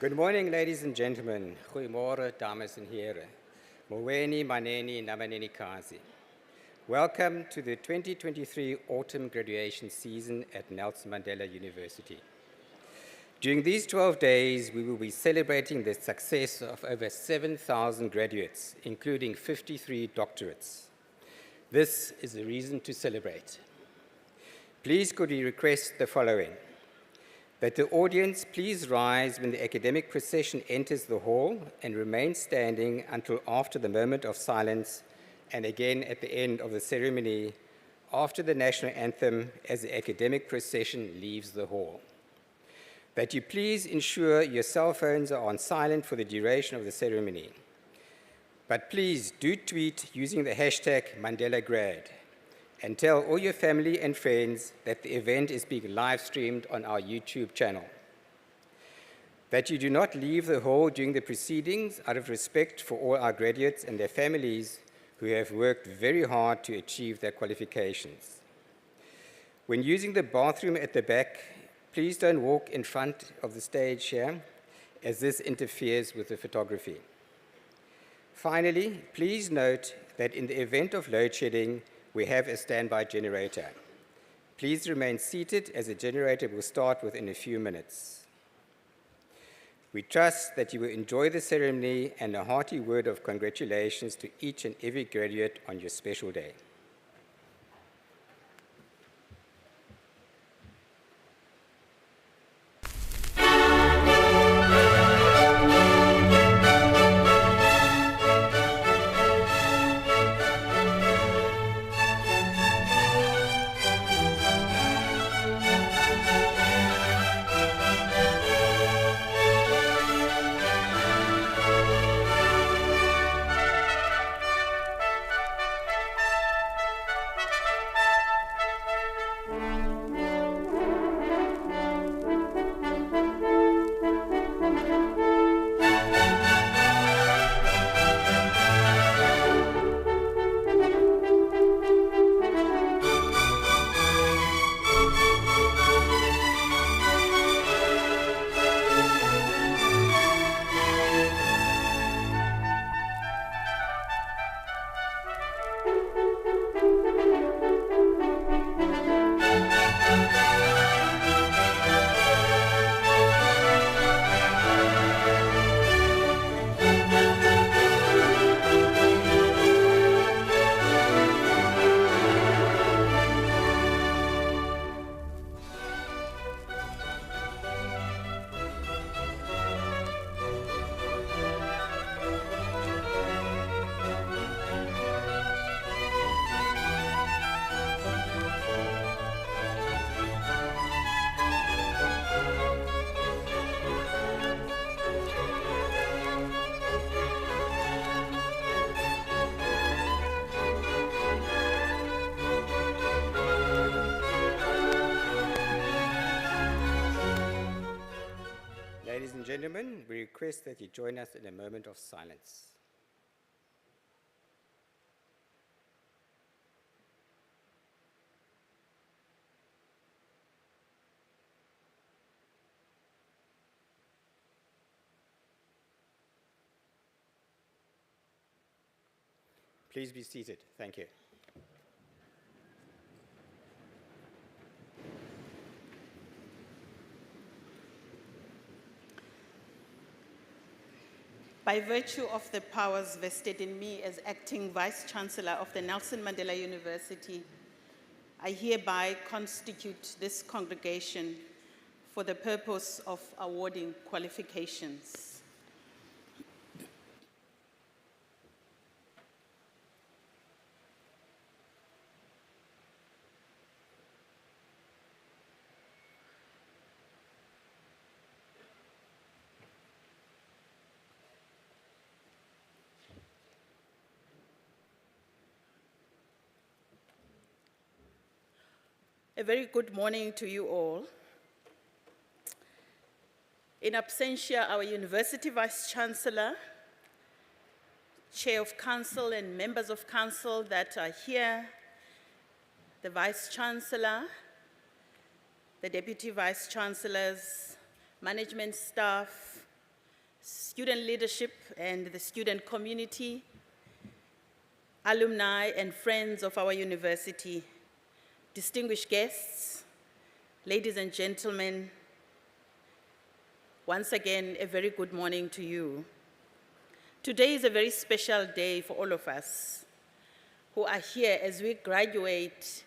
Good morning, ladies and gentlemen. Goeiemorgen, dames en heren. Moweni, maneni, namaneni kazi. Welcome to the 2023 autumn graduation season at Nelson Mandela University. During these 12 days, we will be celebrating the success of over 7,000 graduates, including 53 doctorates. This is a reason to celebrate. Please could we request the following: that the audience please rise when the academic procession enters the hall and remain standing until after the moment of silence and again at the end of the ceremony after the national anthem as the academic procession leaves the hall. That you please ensure your cell phones are on silent for the duration of the ceremony. But please do tweet using the hashtag #MandelaGrad. And tell all your family and friends that the event is being live-streamed on our YouTube channel. That you do not leave the hall during the proceedings out of respect for all our graduates and their families who have worked very hard to achieve their qualifications. When using the bathroom at the back, please don't walk in front of the stage here, as this interferes with the photography. Finally, please note that in the event of load shedding, we have a standby generator. Please remain seated as the generator will start within a few minutes. We trust that you will enjoy the ceremony and a hearty word of congratulations to each and every graduate on your special day. Ladies and gentlemen, we request that you join us in a moment of silence. Please be seated. Thank you. By virtue of the powers vested in me as acting Vice-Chancellor of the Nelson Mandela University, I hereby constitute this congregation for the purpose of awarding qualifications. A very good morning to you all. In absentia, our University Vice-Chancellor, Chair of Council and members of Council that are here, the Vice-Chancellor, the Deputy Vice-Chancellors, management staff, student leadership and the student community, alumni and friends of our university, distinguished guests, ladies and gentlemen, once again, a very good morning to you. Today is a very special day for all of us who are here as we graduate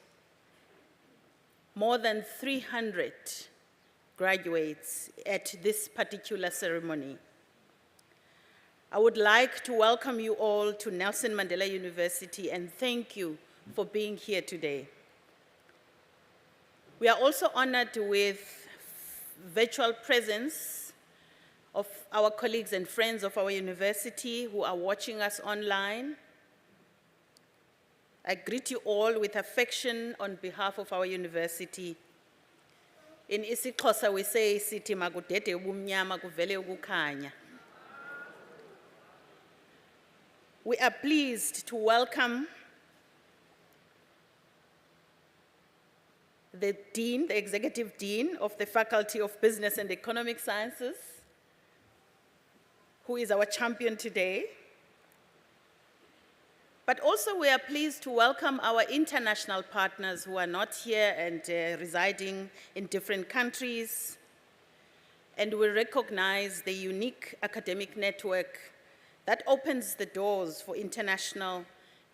more than 300 graduates at this particular ceremony. I would like to welcome you all to Nelson Mandela University and thank you for being here today. We are also honored with virtual presence of our colleagues and friends of our university who are watching us online. I greet you all with affection on behalf of our university. In isiXhosa we say sithi makudede ubumnyama kuvele ukukhanya. We are pleased to welcome the Dean, the Executive Dean of the Faculty of Business and Economic Sciences, who is our champion today. But also we are pleased to welcome our international partners who are not here and residing in different countries. And we recognize the unique academic network that opens the doors for international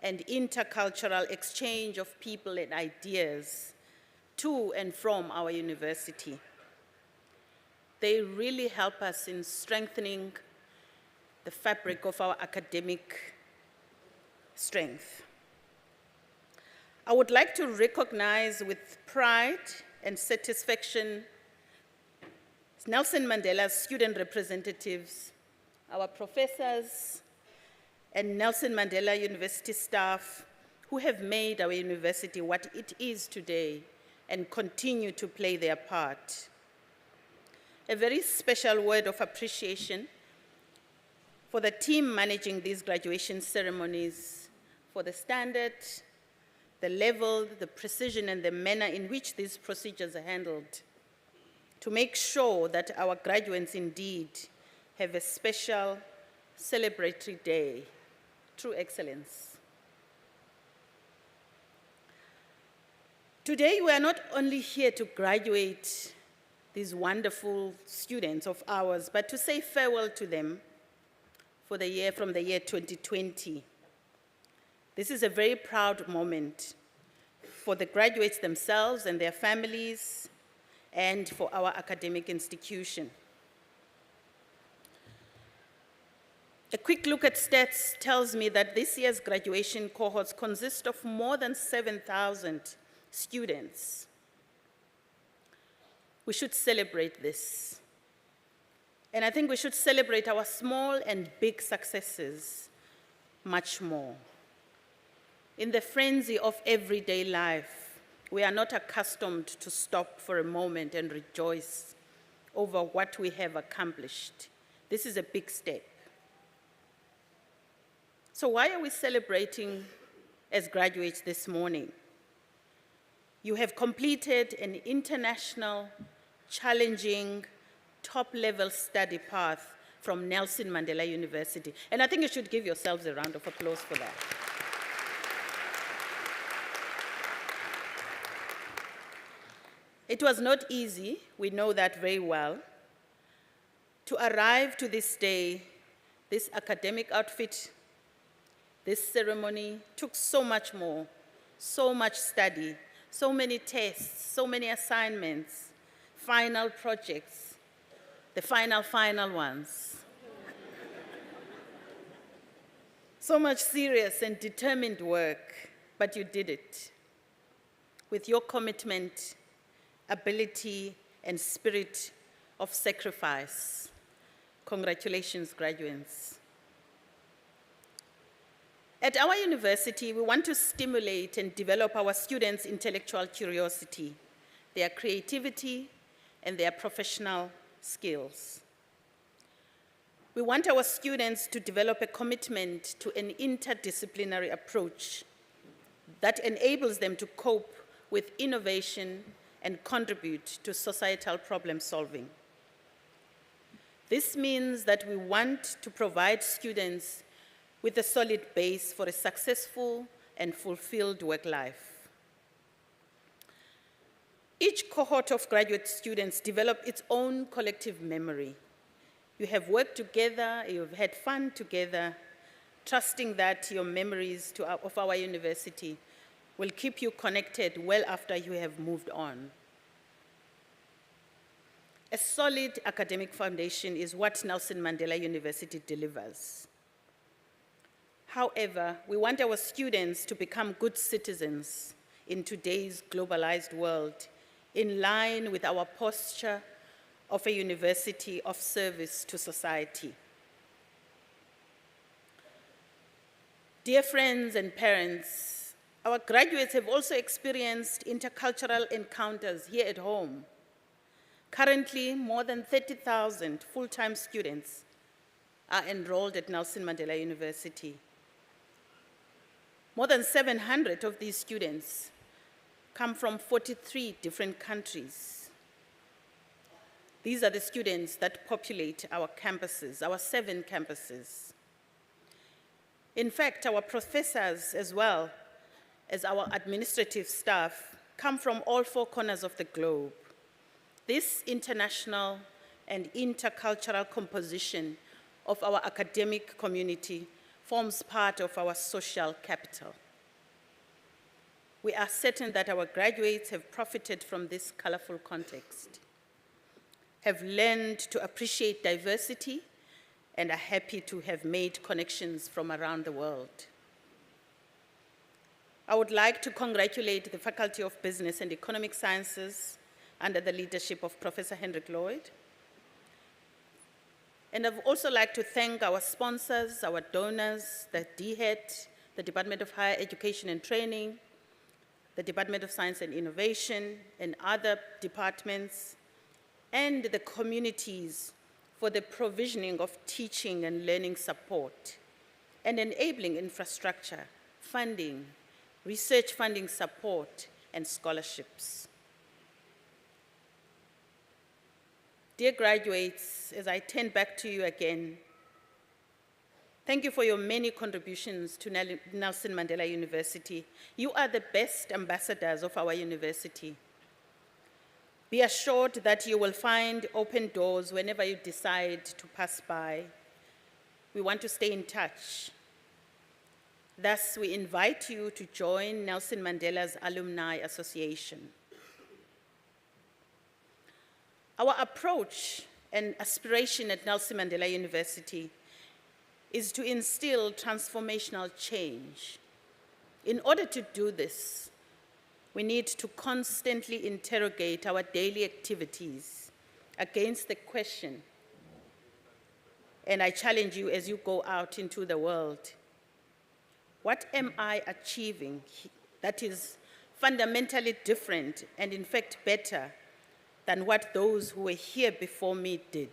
and intercultural exchange of people and ideas to and from our university. They really help us in strengthening the fabric of our academic strength. I would like to recognize with pride and satisfaction Nelson Mandela's student representatives, our professors, and Nelson Mandela University staff who have made our university what it is today and continue to play their part. A very special word of appreciation for the team managing these graduation ceremonies, for the standard, the level, the precision, and the manner in which these procedures are handled to make sure that our graduates indeed have a special celebratory day. True excellence. Today, we are not only here to graduate these wonderful students of ours, but to say farewell to them for the year from the year 2020. This is a very proud moment for the graduates themselves and their families, and for our academic institution. A quick look at stats tells me that this year's graduation cohorts consist of more than 7,000 students. We should celebrate this. And I think we should celebrate our small and big successes much more. In the frenzy of everyday life, we are not accustomed to stop for a moment and rejoice over what we have accomplished. This is a big step. So why are we celebrating as graduates this morning? You have completed an international, challenging, top-level study path from Nelson Mandela University. And I think you should give yourselves a round of applause for that. It was not easy, we know that very well, to arrive to this day. This academic outfit, this ceremony took so much more, so much study, so many tests, so many assignments, final projects, the final ones. So much serious and determined work, but you did it. With your commitment, ability, and spirit of sacrifice. Congratulations, graduates. At our university, we want to stimulate and develop our students' intellectual curiosity, their creativity, and their professional skills. We want our students to develop a commitment to an interdisciplinary approach that enables them to cope with innovation and contribute to societal problem solving. This means that we want to provide students with a solid base for a successful and fulfilled work life. Each cohort of graduate students develop its own collective memory. You have worked together, you've had fun together, trusting that your memories of our university will keep you connected well after you have moved on. A solid academic foundation is what Nelson Mandela University delivers. However, we want our students to become good citizens in today's globalized world, in line with our posture of a university of service to society. Dear friends and parents, our graduates have also experienced intercultural encounters here at home. Currently, more than 30,000 full-time students are enrolled at Nelson Mandela University. More than 700 of these students come from 43 different countries. These are the students that populate our campuses, our 7 campuses. In fact, our professors, as well as our administrative staff, come from all 4 corners of the globe. This international and intercultural composition of our academic community forms part of our social capital. We are certain that our graduates have profited from this colorful context, have learned to appreciate diversity, and are happy to have made connections from around the world. I would like to congratulate the Faculty of Business and Economic Sciences under the leadership of Professor Hendrik Lloyd. And I'd also like to thank our sponsors, our donors, the DHET, the Department of Higher Education and Training, the Department of Science and Innovation, and other departments, and the communities for the provisioning of teaching and learning support, and enabling infrastructure, funding, research funding support, and scholarships. Dear graduates, as I turn back to you again, thank you for your many contributions to Nelson Mandela University. You are the best ambassadors of our university. Be assured that you will find open doors whenever you decide to pass by. We want to stay in touch. Thus, we invite you to join Nelson Mandela's Alumni Association. Our approach and aspiration at Nelson Mandela University is to instill transformational change. In order to do this, we need to constantly interrogate our daily activities against the question, and I challenge you as you go out into the world, what am I achieving that is fundamentally different and in fact better than what those who were here before me did?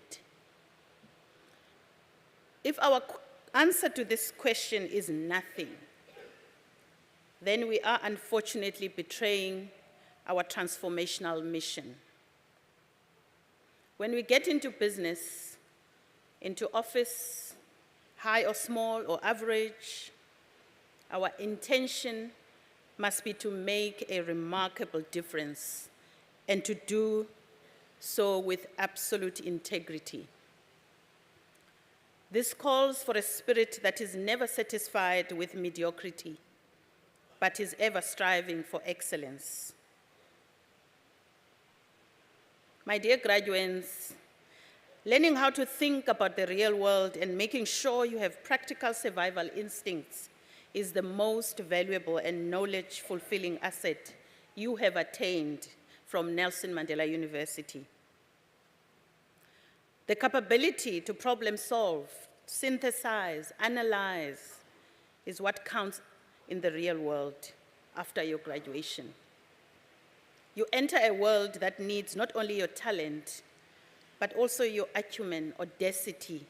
If our answer to this question is nothing, then we are unfortunately betraying our transformational mission. When we get into business, into office, high or small or average, our intention must be to make a remarkable difference and to do so with absolute integrity. This calls for a spirit that is never satisfied with mediocrity, but is ever striving for excellence. My dear graduates, learning how to think about the real world and making sure you have practical survival instincts is the most valuable and knowledge-fulfilling asset you have attained from Nelson Mandela University. The capability to problem solve, synthesize, analyze is what counts in the real world after your graduation. You enter a world that needs not only your talent, but also your acumen, audacity,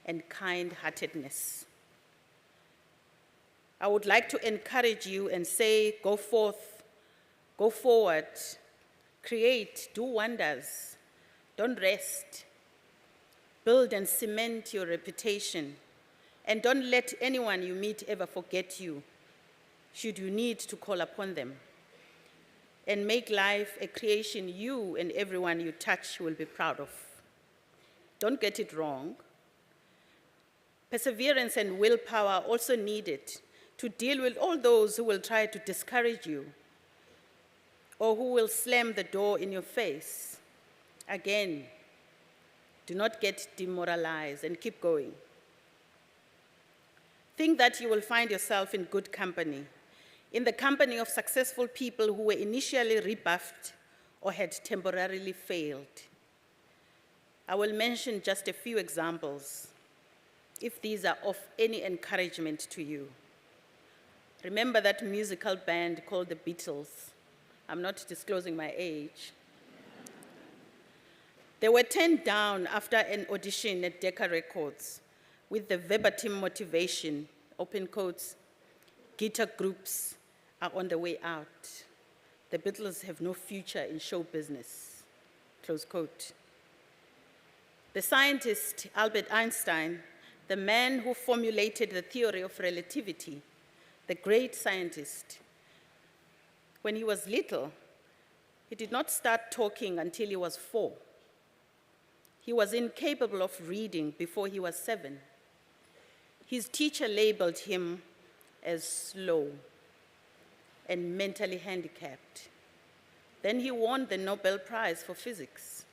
and kind-heartedness. I would like to encourage you and say, go forth, go forward, create, do wonders, don't rest. Build and cement your reputation, and don't let anyone you meet ever forget you, should you need to call upon them. And make life a creation you and everyone you touch will be proud of. Don't get it wrong. Perseverance and willpower are also needed to deal with all those who will try to discourage you or who will slam the door in your face. Again, do not get demoralized and keep going. Think that you will find yourself in good company, in the company of successful people who were initially rebuffed or had temporarily failed. I will mention just a few examples, if these are of any encouragement to you. Remember that musical band called the Beatles? I'm not disclosing my age. They were turned down after an audition at Decca Records with the verbatim motivation, open quotes, guitar groups are on the way out. The Beatles have no future in show business, close quote. The scientist Albert Einstein, the man who formulated the theory of relativity, the great scientist, when he was little, he did not start talking until he was 4. He was incapable of reading before he was 7. His teacher labeled him as slow and mentally handicapped. Then he won the Nobel Prize for Physics.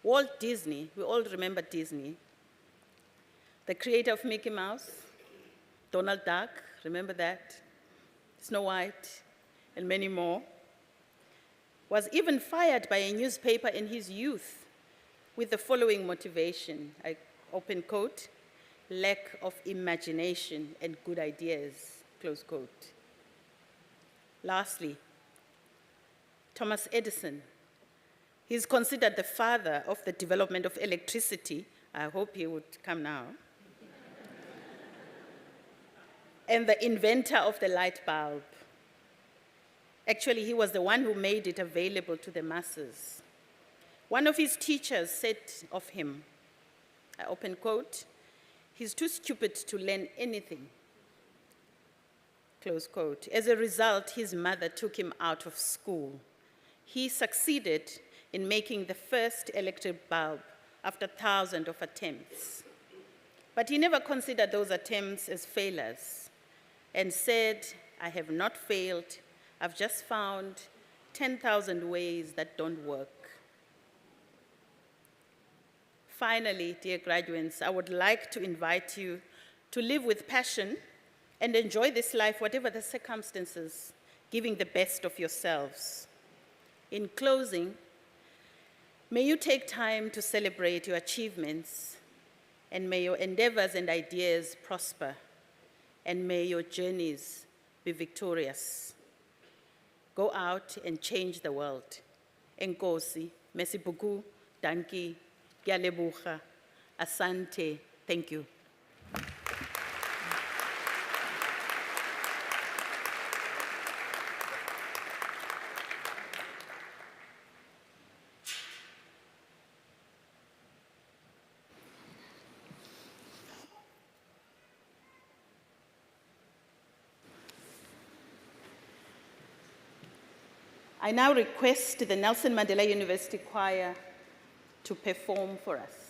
Walt Disney, we all remember Disney, the creator of Mickey Mouse, Donald Duck, remember that? Snow White, and many more, was even fired by a newspaper in his youth with the following motivation, I open quote, lack of imagination and good ideas, close quote. Lastly, Thomas Edison. He's considered the father of the development of electricity. I hope he would come now. And the inventor of the light bulb. Actually, he was the one who made it available to the masses. One of his teachers said of him, I open quote, he's too stupid to learn anything, close quote. As a result, his mother took him out of school. He succeeded in making the first electric bulb after thousands of attempts. But he never considered those attempts as failures and said, I have not failed, I've just found 10,000 ways that don't work. Finally, dear graduates, I would like to invite you to live with passion and enjoy this life, whatever the circumstances, giving the best of yourselves. In closing, may you take time to celebrate your achievements, and may your endeavors and ideas prosper, and may your journeys be victorious. Go out and change the world. Enkosi, merci beaucoup, danki, Gqeberha, asante, thank you. I now request the Nelson Mandela University Choir to perform for us.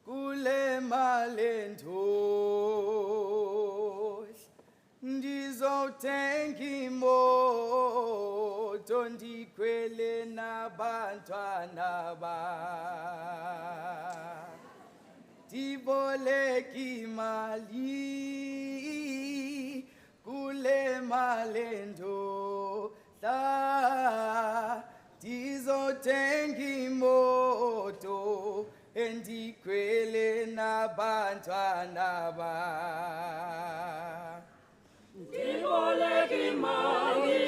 Kule malentos ndizothenga imoto ndikhwele nabantwana ndiboleka imali kule malento ndizothenga imoto endikhwele nabantwana ndiboleka imali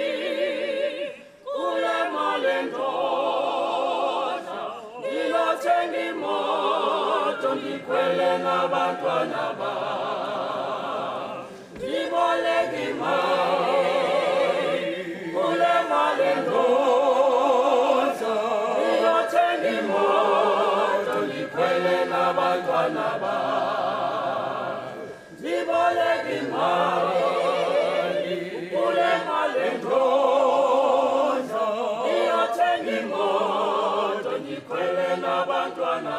kule malendoda ndizothenga imoto ndikhwele nabantwana ndiboleka imali kule malendoda ndizothenga imoto ndikhwele nabantwana ndiboleka imali kule malendoda ndiyothenga imoto ndikhwele nabantwana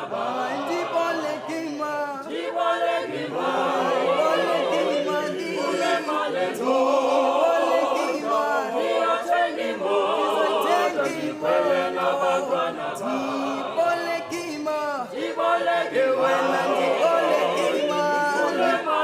ndiboleka imali ndiboleka imali kule malendoda ndiyothenga imoto ndikhwele nabantwana ndiboleka imali ndiboleka wena ndiboleka imali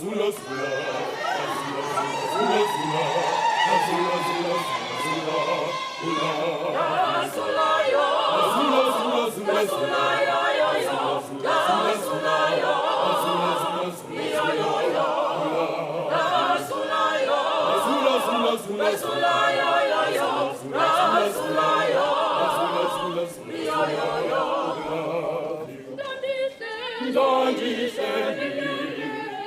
Zula, Zula, Zula, Zula, Zula, Zula, Zula, Zula, Zula, yo, Zula, Zula, Zula, Zula, yo, yo, yo, Zula, Zula, yo, Zula, Zula, Zula, yo, yo, Zula, yo, Zula, Zula, Zula, Zula, yo, yo, yo, Zula, Zula, yo, Zula, Zula, Zula, yo, yo, Dandi shendi,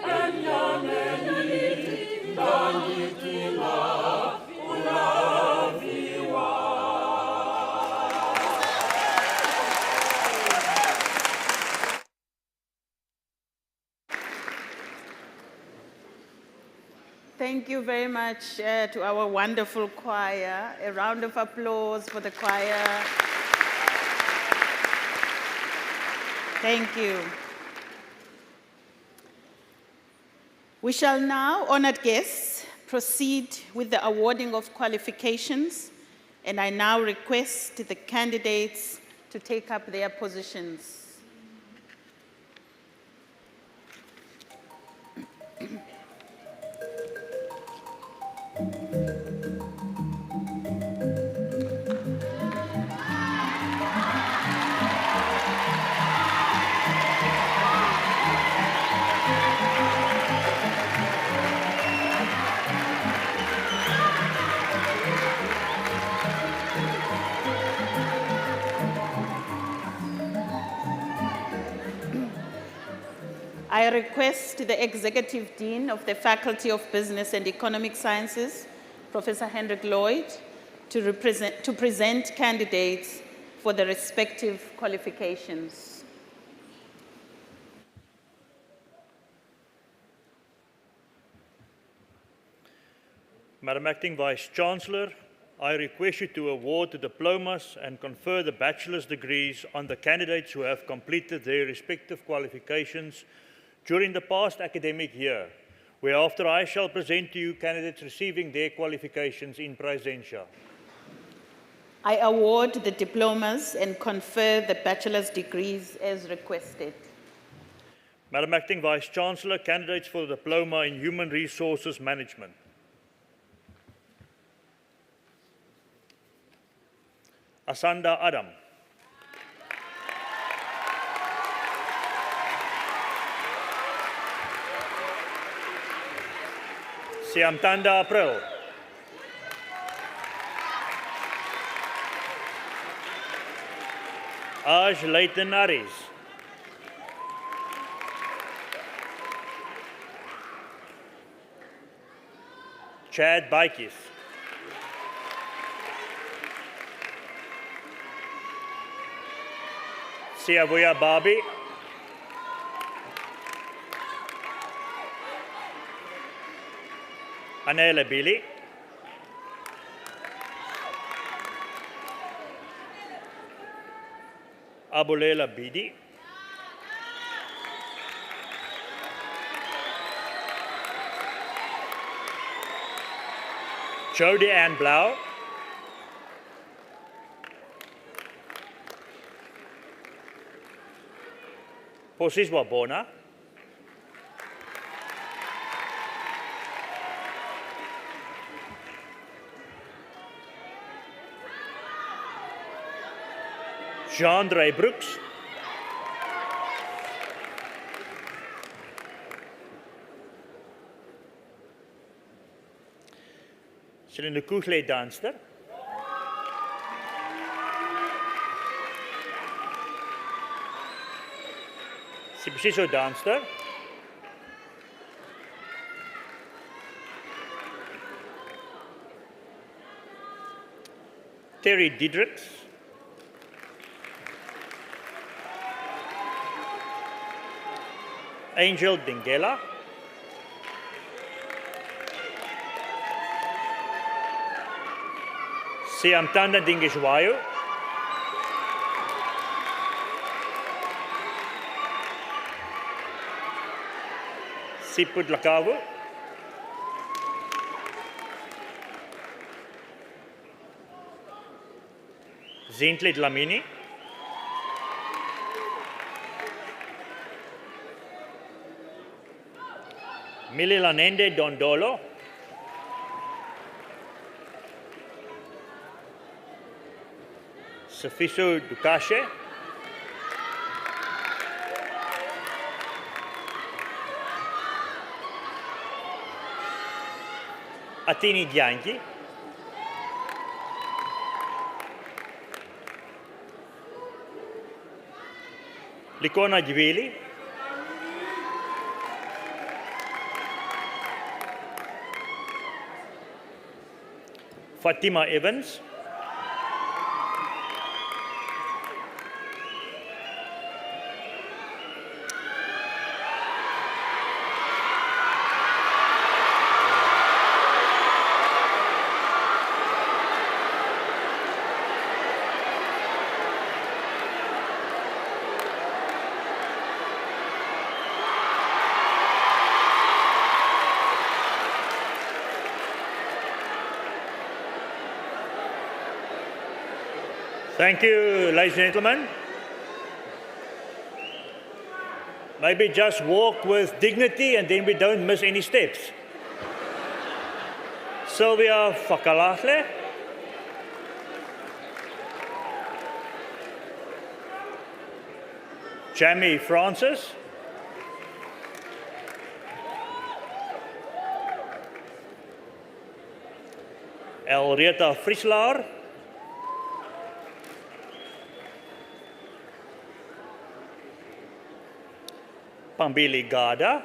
enyameni, dandi kila, ulaviwa. Thank you very much to our wonderful choir. A round of applause for the choir. Thank you. We shall now, honored guests, proceed with the awarding of qualifications, and I now request the candidates to take up their positions. I request the Executive Dean of the Faculty of Business and Economic Sciences, Professor Hendrik Lloyd, to present candidates for the respective qualifications. Madam Acting Vice-Chancellor, I request you to award the diplomas and confer the bachelor's degrees on the candidates who have completed their respective qualifications during the past academic year, whereafter I shall present to you candidates receiving their qualifications in presentia. I award the diplomas and confer the bachelor's degrees as requested. Madam Acting Vice-Chancellor, candidates for the diploma in Human Resources Management. Asanda Adam. Siamtanda April. Aj Leighton Aris. Chad Baikis. Siavuya Babi. Anela Billy. Abulela Bidi. Jody Ann Blau. Posiswa Bona. Jean-Dre Brooks. Selene Kugle Danster. Sibisiso Danster. Terry Diedrichs. Angel Dingela. Siamtanda Dingishwayo. Siput Lakavu. Zintle Dlamini. Mililanende Dondolo, Sifiso Dukashe, Atini Dyangi, Likona Jvili, Fatima Evans, Thank you, ladies and gentlemen. Maybe just walk with dignity and then we don't miss any steps. Sylvia Fakalahle. Jamie Francis. Elreta Frieslaar. Pambili Gada.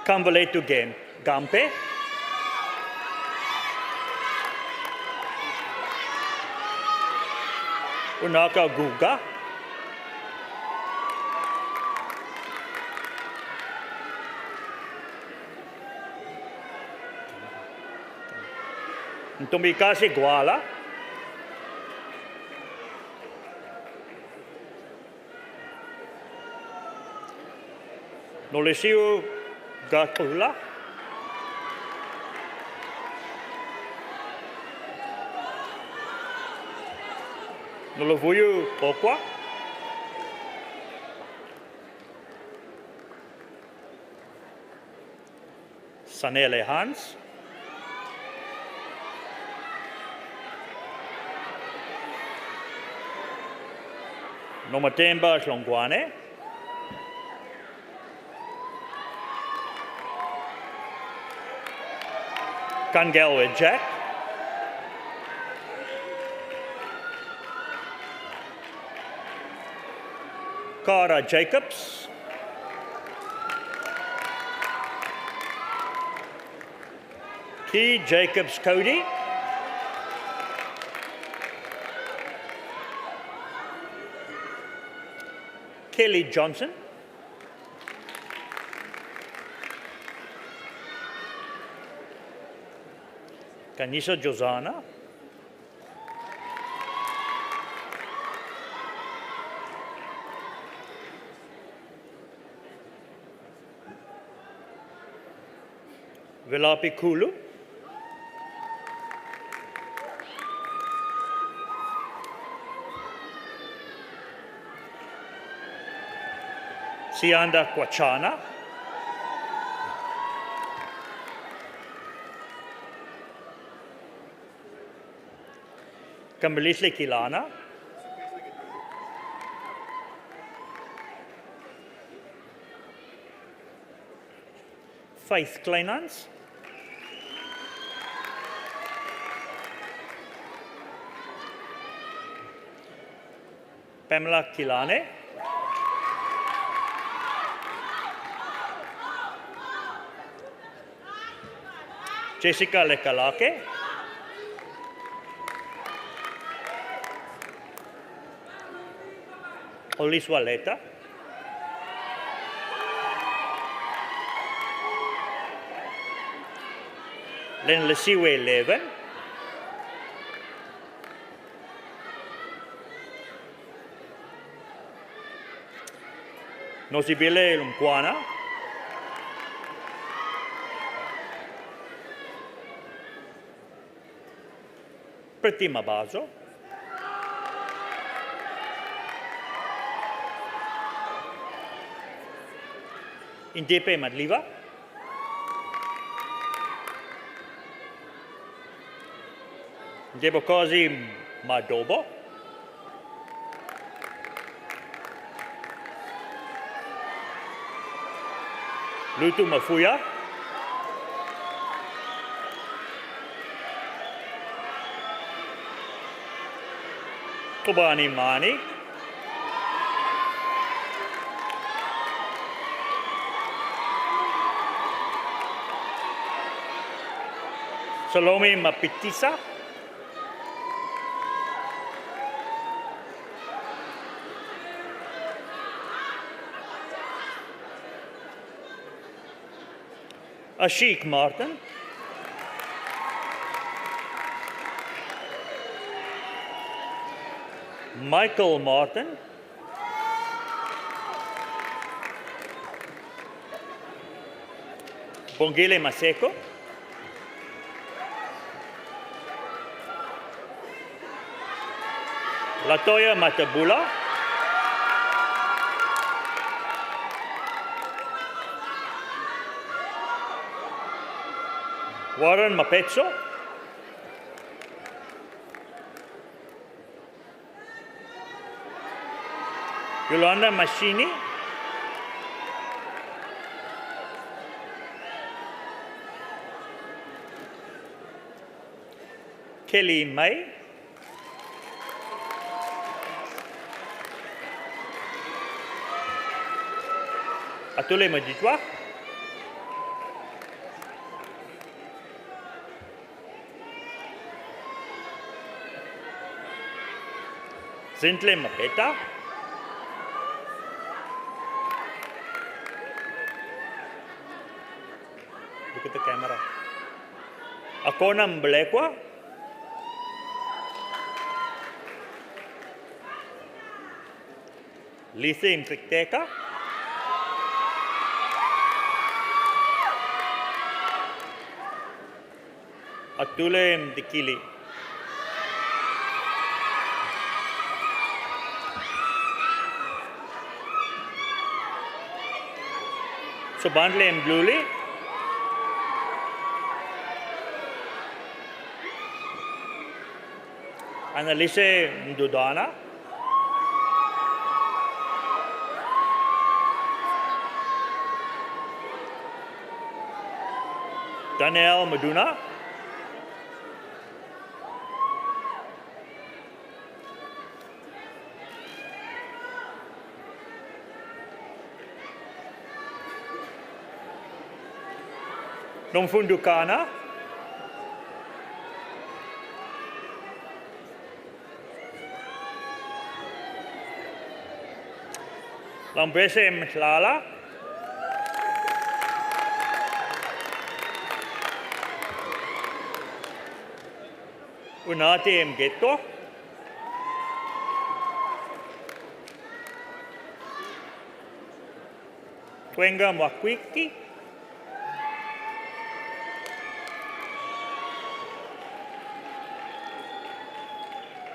Kamvaletu Gampe. Unaka Guga. Ntomikasi Gwala. Nolesiu Gatula. Nolovuyu Okwa. Sanele Hans. Nomatemba Shlongwane. Kangelwe Jack. Cara Jacobs. Key Jacobs Cody. Kelly Johnson. Kanisa Josana. Vilapi Kulu. Sianda Kwachana. Kambilisle Kilana. Faith Kleinans. Pamela Kilane. Jessica Lekalake. Oliswaleta. Len Lesiwe 11. Nosibile Lumkwana. Priti Mabazo. Intepe Madliva. Debokozi Madobo. Lutu Mafuya. Kubani Mani. Salome Mapitisa. Ashik Martin. Michael Martin. Bongile Maseko. Latoya Matabula. Warren Mapezzo. Yolanda Machini. Kelly May. Atule Majitwa. Zintle Mapeta. Look at the camera. Akona Mblekwa. Lisa Imprikteka. Atule Mdikili. Subandle Mbluli. Annalise Mdudana. Daniel Maduna. Nomfundukana. Lambese Mtlala. Unati Mgeto. Twenga Mwakwiki.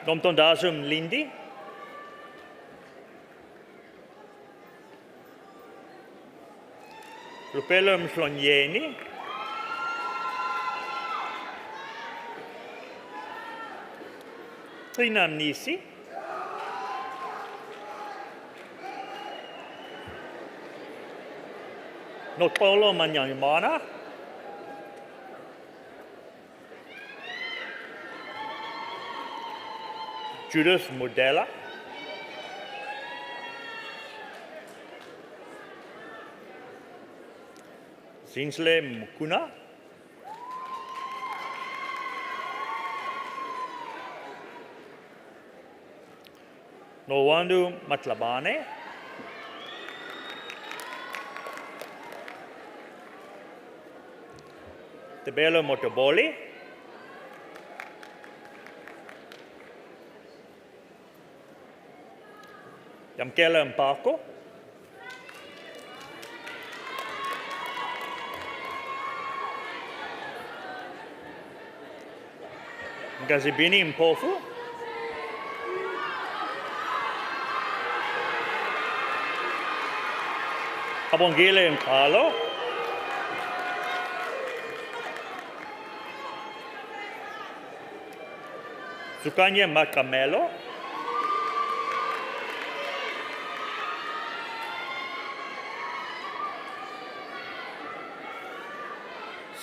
Domtondasum Lindi. Rupelum Flonieni. Trinam Nisi. Notpolo Manyamana. Judith Modella. Zinsle Mukuna. Novandu Matlabane. Tebelo Motoboli. Yamkela Mpako. Ngazibini Mpofu. Abongile and Carlo. Sukanya Macamelo.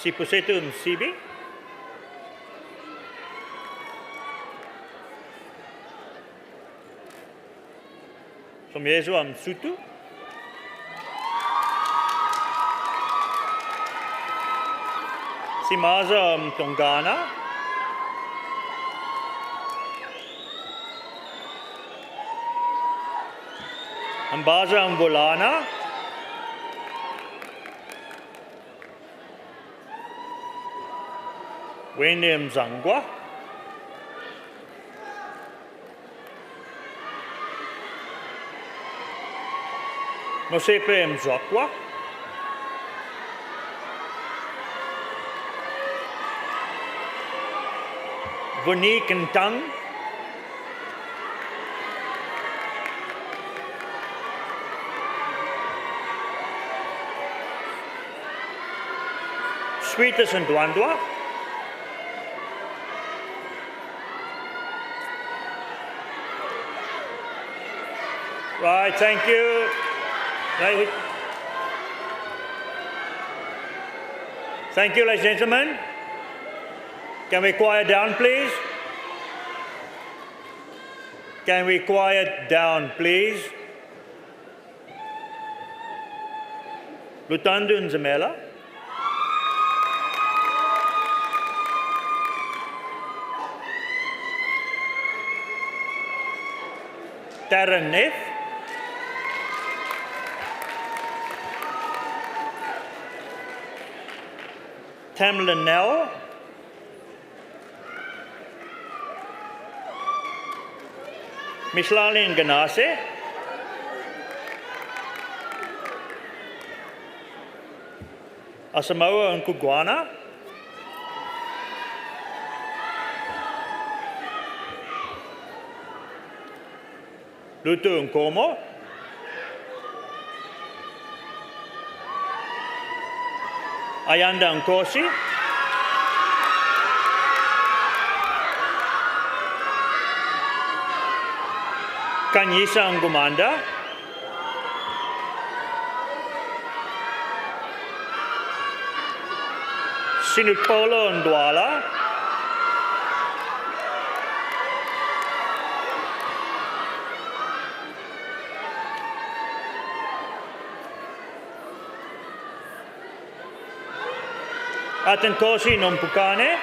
Sipusetu Msibi. Somyezu Msutu. Simaza Mtongana. Ambaza Mvolana. Wende Mzangwa. Mosepe Mzakwa. Vonique Ntang. Sweetest and Dwandwa. Right, thank you. Right. Thank you, ladies and gentlemen. Can we quiet down, please? Can we quiet down, please? Lutandu Nzamela. Taranef. Tamlinell. Mishlali Ganase. Asamoah and Kugwana. Lutu and Como. Ayanda and Kosi. Kanyisa and Gumanda. Sinupolo and Dwala. Atenkosi Nompukane.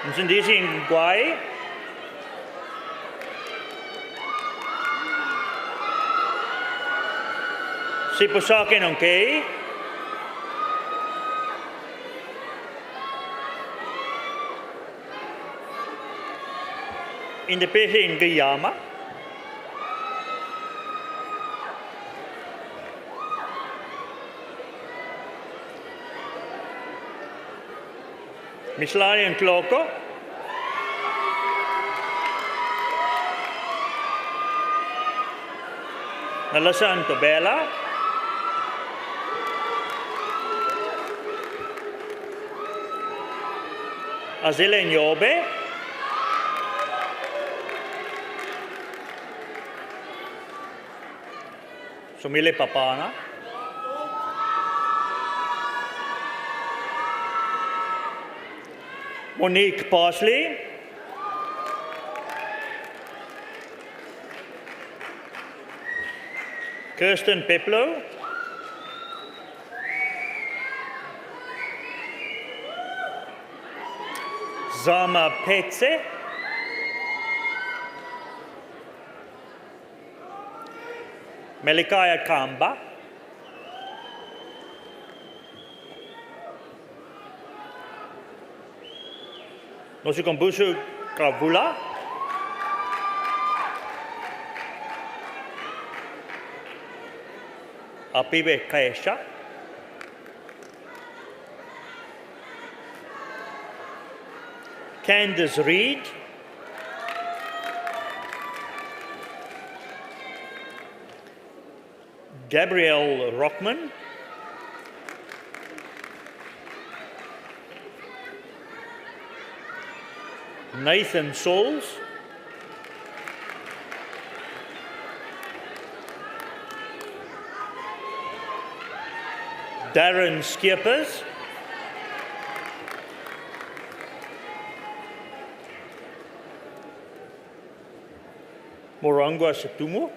Msindisi Ngwai. Sipusake Nonkei. Indepese Ngiyama. Mislani and Cloco. Nalasa and Tobela. Azile and Yobe. Sumile Papana. Monique Parsley. Kirsten Peplo. Zama Petse. Melikaya Kamba. Nosikombusu Kavula. Apibe Kaesha. Candice Reed. Gabrielle Rockman, Nathan Souls, Darren Skippers, Morangwa Setumo,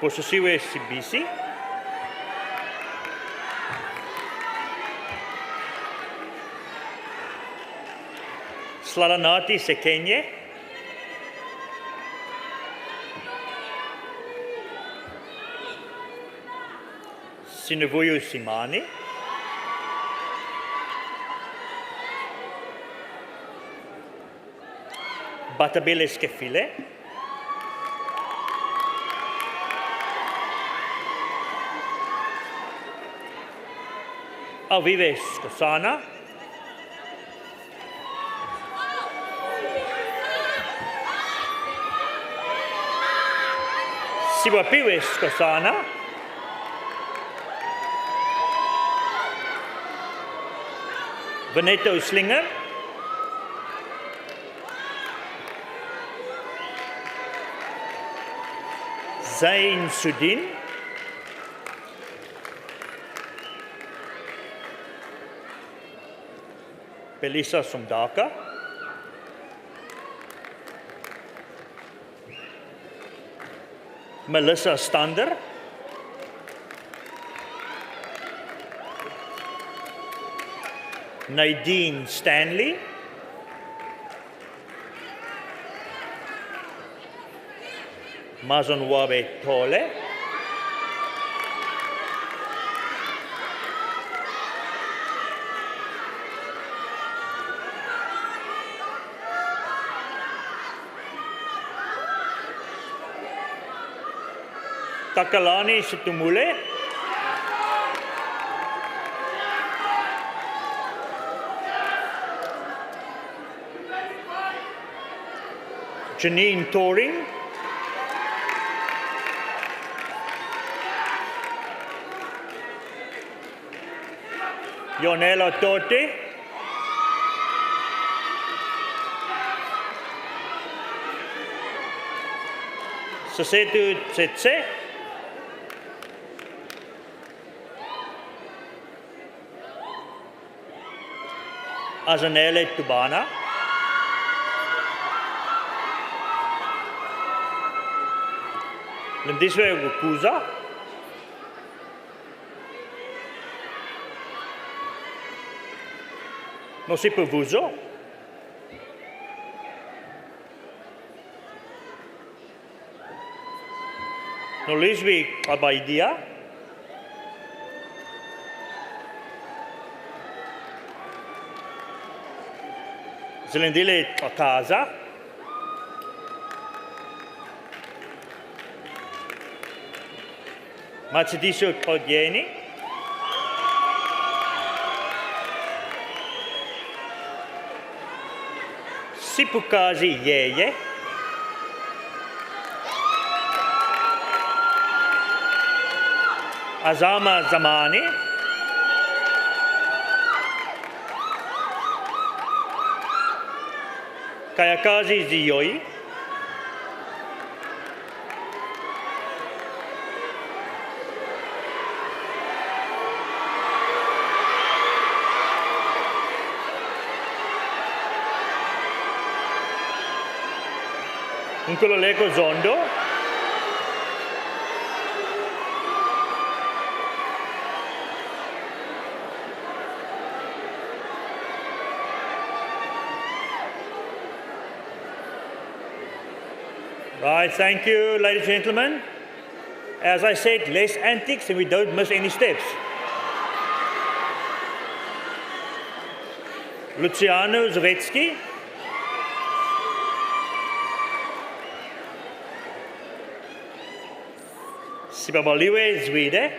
Posisiwe Sibisi, Slalanati Sekenye, Sinavuyo Simani, Batabile Skefile, Avive Skosana, Siwapiwe Skosana, Veneto Slinger, Zain Sudin, Belisa Sumdaka, Melissa Stander, Nadine Stanley, Mazonwabe Tole, Takalani Situmule, Janine Toring, Yonela Tote, Sasetu Tsetse, Azanele Tubana, Lindiswe Wukuza, Nosipo Vuzo, Noliswi Abaidia, Zelendile Akaza, Matsidiso Kodieni, Sipukazi Yeye, Azama Zamani, Kayakazi Ziyoi, Nkuloleko Zondo, Right, thank you, ladies and gentlemen. As I said, less antics and we don't miss any steps. Luciano Zawetsky. Sibabaliwe Zwede.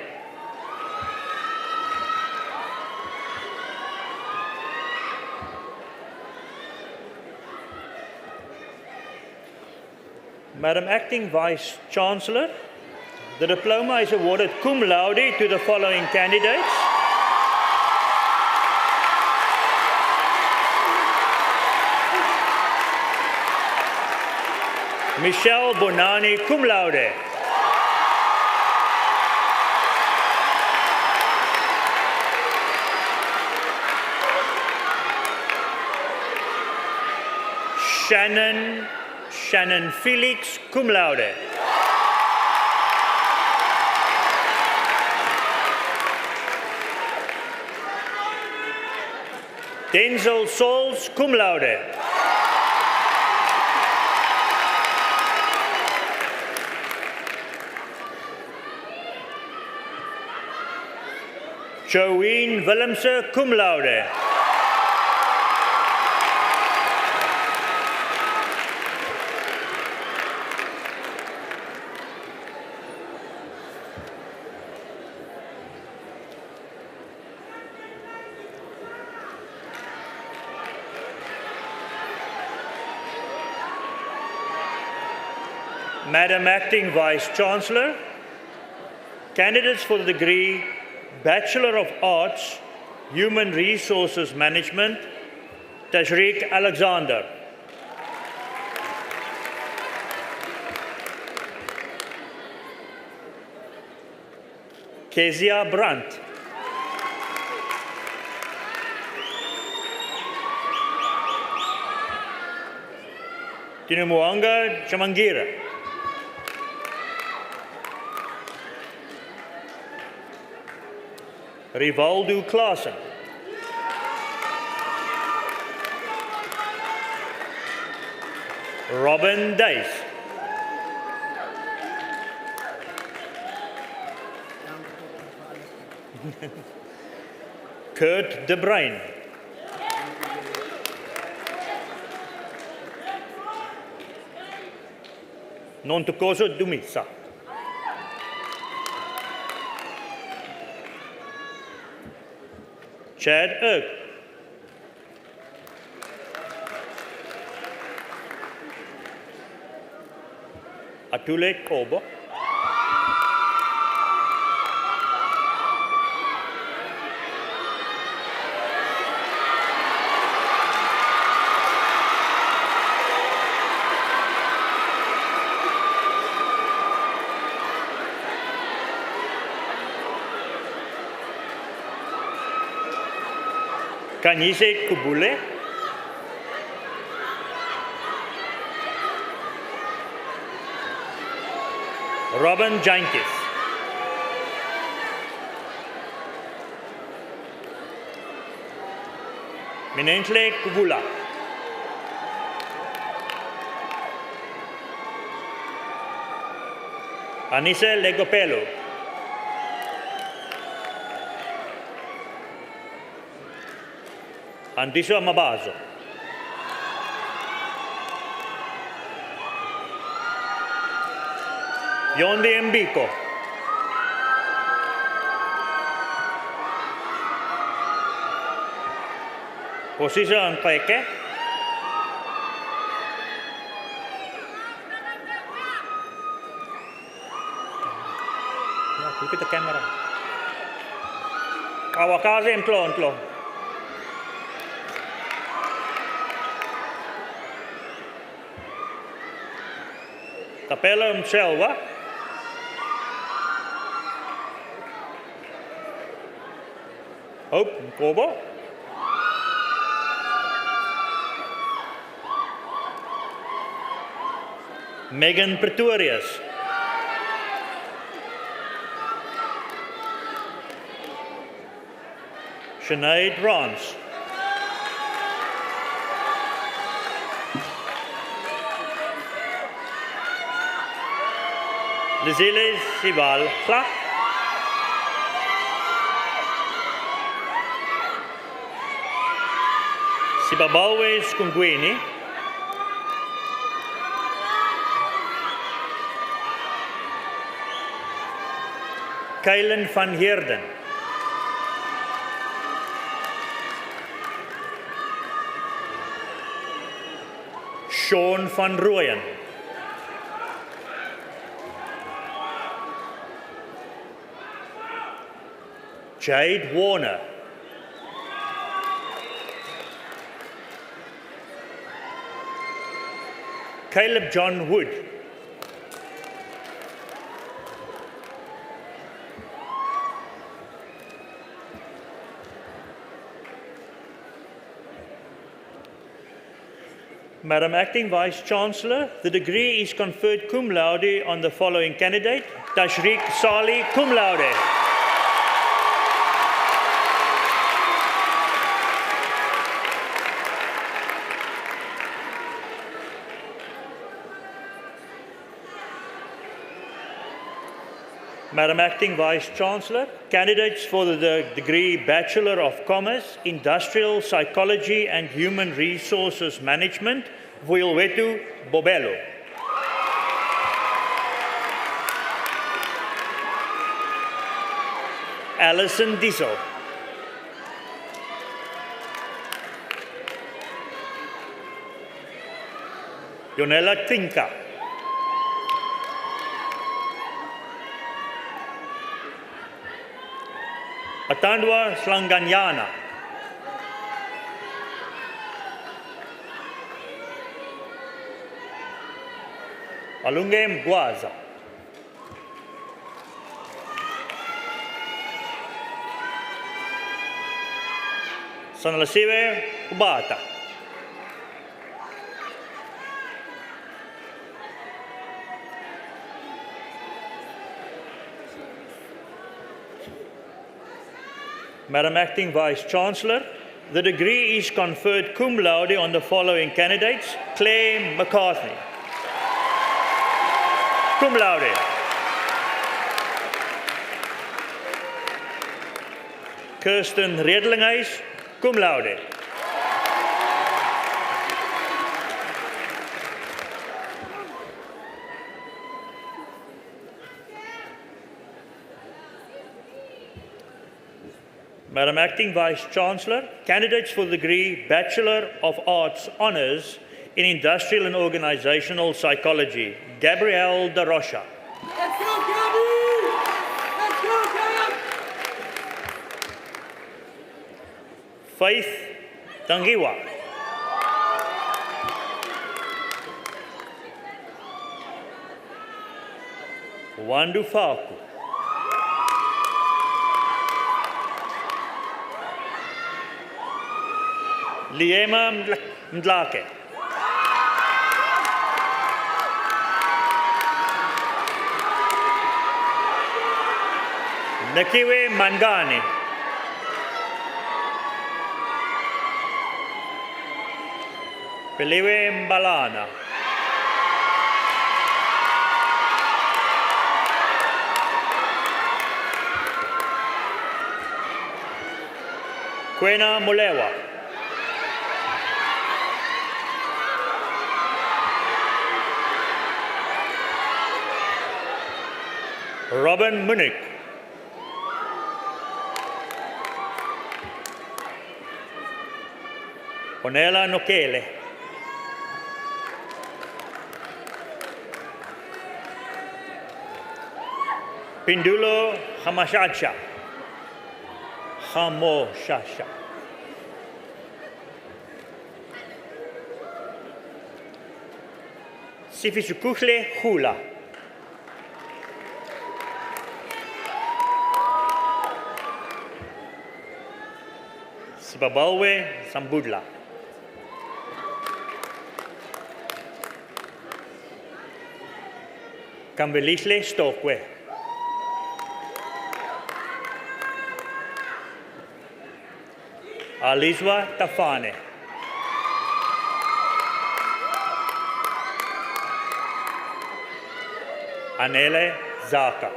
Madam Acting Vice Chancellor, the diploma is awarded cum laude to the following candidates. Michelle Bonani, cum laude. Shannon Felix, cum laude. Denzel Souls, cum laude. Joeen Willemse, cum laude. Madam Acting Vice Chancellor, candidates for the degree Bachelor of Arts, Human Resources Management, Tashriq Alexander. Kezia Brandt. Tinumoanga Chamangira. Rivaldo Klaasen. Robin Duys. Kurt De Bruin. Nontokozo Dumisa. Chad Erg. Atule Kobo. Kanise Kubule. Robin Jankis. Minentle Kubula. Anise Legopelo. Antiso Mabazo. Yondi Mbiko. Posisyon Peke. Look at the camera. Kawakaze Mtlo. Tapela Mselwa. Hope Mkobo. Megan Pretorius. Sinead Rons. Lizile Sibal Clark. Sibabawe Skungweni. Kylen van Heerden. Sean van Rooyen. Jade Warner. Caleb John Wood. Madam Acting Vice-Chancellor, the degree is conferred cum laude on the following candidate: Tashriq Sali, cum laude. Madam Acting Vice-Chancellor, candidates for the degree Bachelor of Commerce, Industrial Psychology and Human Resources Management, Vuilwetu Bobelo. Alison Diesel. Yonela Tinka. Atandwa Slanganyana. Alunge Mgwaza. Sanalasiwe Ubata. Madam Acting Vice-Chancellor, the degree is conferred cum laude on the following candidates: Claire McCartney, cum laude. Kirsten Redelinghuis, cum laude. Madam Acting Vice-Chancellor, candidates for the degree Bachelor of Arts Honours in Industrial and Organisational Psychology, Gabrielle De Rocha. Let's go, Gabby! Let's go, Gab! Faith Tangiwa. Wandu Faku. Liema Mdlake. Nakiwe Mangani. Peliwe Mbalana. Kwena Mulewa. Robin Munich. Onela Nokele. Pindulo Hamashasha. Hamoshasha. Sifisukukle Hula. Sibabawe Sambudla. Kambelisle Stokwe. Alizwa Tafane. Anele Zaka.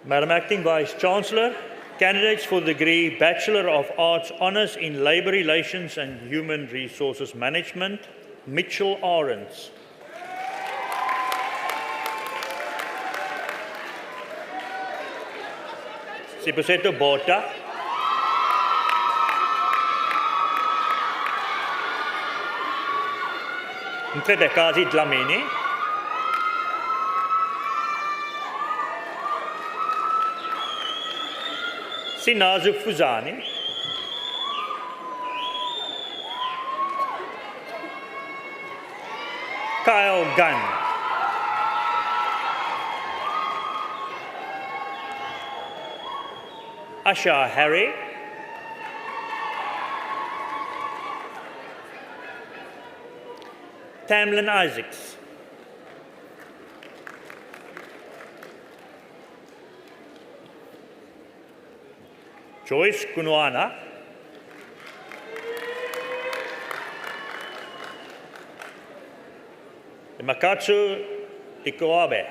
Madam Acting Vice-Chancellor, candidates for the degree Bachelor of Arts Honours in Labour Relations and Human Resources Management, Mitchell Arends. Sipuseto Bota. Gqeberha Dlamini. Sinazu Fuzani. Kyle Gunn. Asha Harry. Tamlin Isaacs. Joyce Kunuana. Makatsu Ikoabe.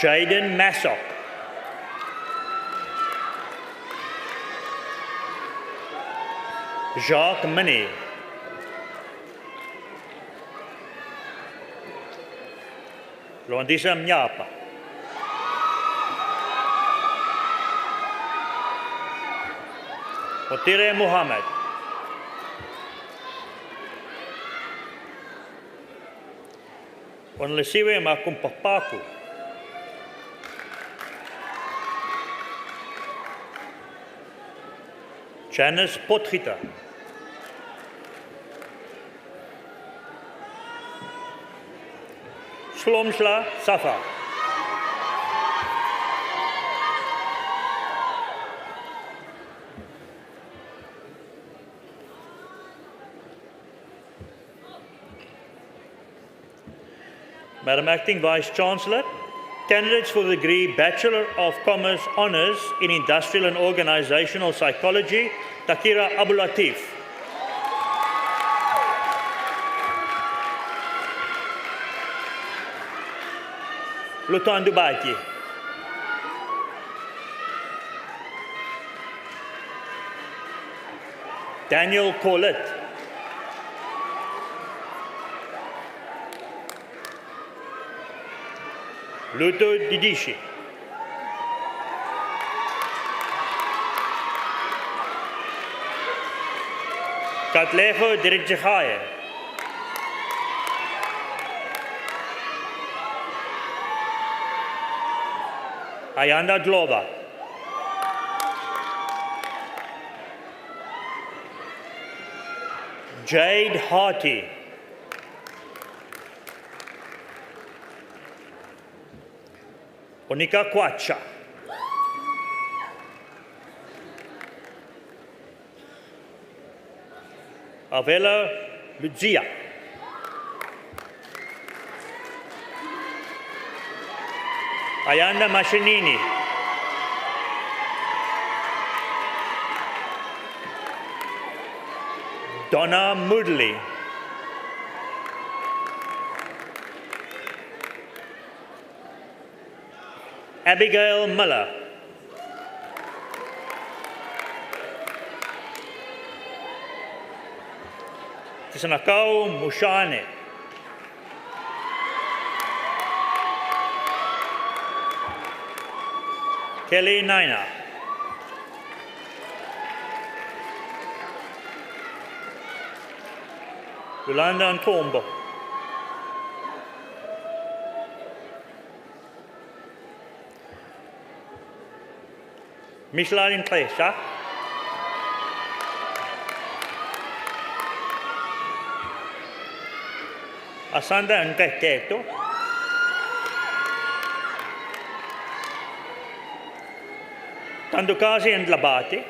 Jaden Massop. Jacques Mini. Londisa Mnyapa. Otire Muhammad. Onlesiwe Makumpapaku. Janice Potgieter. Slomsla Safa. Madam Acting Vice-Chancellor, candidates for the degree Bachelor of Commerce Honours in Industrial and Organisational Psychology, Takira Abulatif. Lutan Dubaki. Daniel Collette. Luto Didishi. Katlego Dirigihaya. Ayanda Dlova. Jade Harty. Onika Kwacha. Avela Ludzia. Ayanda Mashinini. Donna Moodley. Abigail Muller. Tisanakau Mushane. Kelly Naina. Yolanda Ntombo. Micheline Klesa. Asanda Nkeketo. Tandukazi and Labati.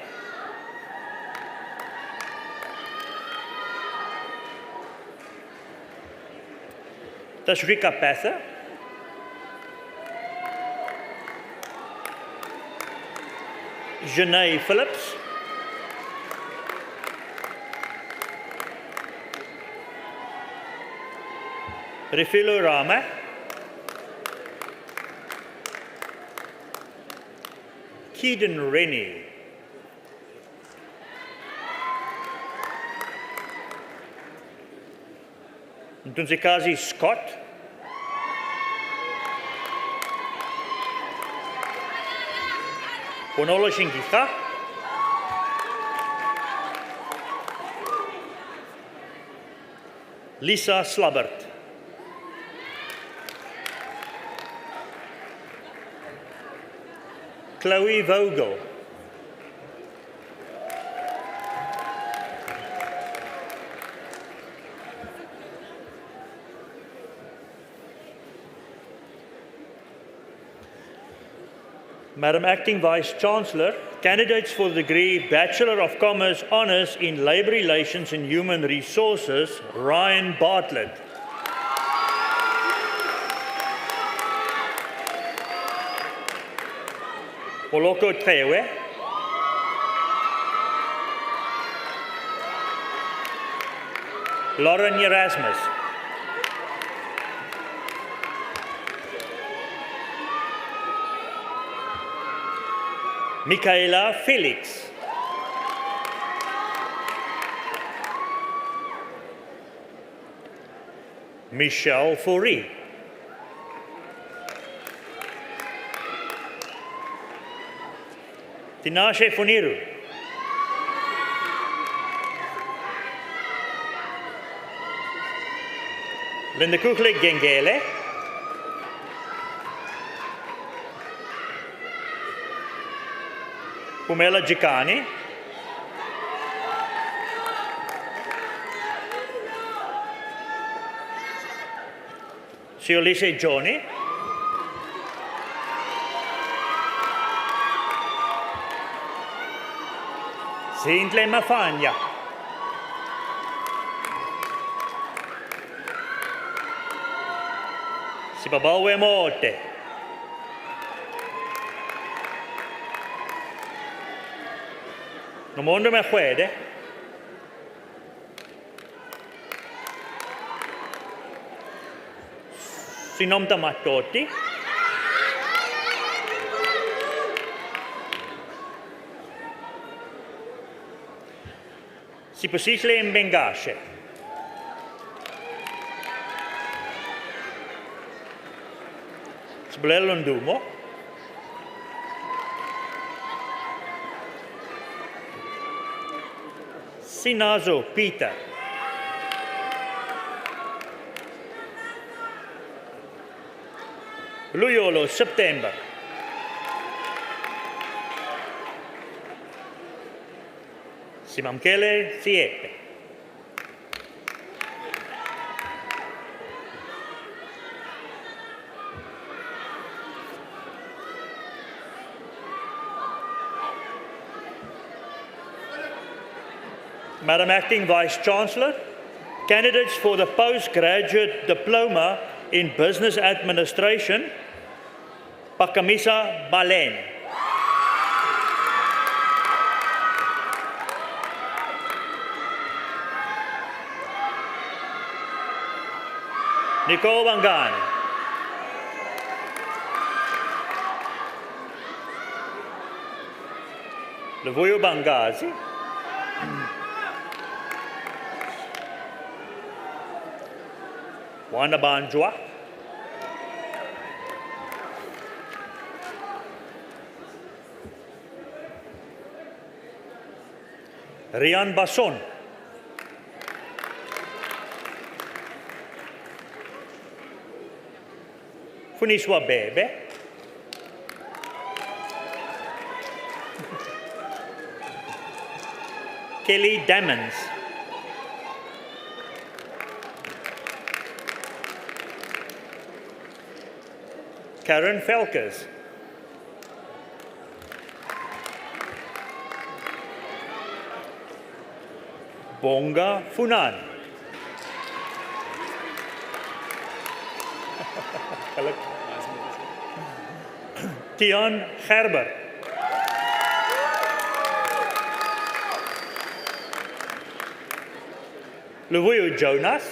Tashrika Patha. Janae Phillips. Rifilo Rama. Keeden Rennie. Ntunzikazi Scott. Ponola Shingitha. Lisa Slabbert. Chloe Vogel. Madam Acting Vice-Chancellor, candidates for the degree Bachelor of Commerce Honours in Labour Relations and Human Resources, Ryan Bartlett. Poloko Trewe. Lauren Erasmus. Michaela Felix. Michelle Fourie. Tinashe Funiru. Linda Kukle Gengele. Pumela Gicani. Siolise Johnny. Sintle Mafagna. Sibabawe Morte. Nomondo Machwede. Sinomta Mattotti. Siposisle Mbengashe. Sbolello Ndumo. Sinazo Peter. Luyolo September. Simamkele Siepe. Madam Acting Vice-Chancellor, candidates for the postgraduate diploma in business administration, Pakamisa Balen. Nicole Wangani. Luvuyo Bangazi. Wanda Banjwa. Rian Basson. Funiswa Bebe. Kelly Dammons. Karen Felkers. Bonga Funan. Tian Gerber. Luvuyo Jonas.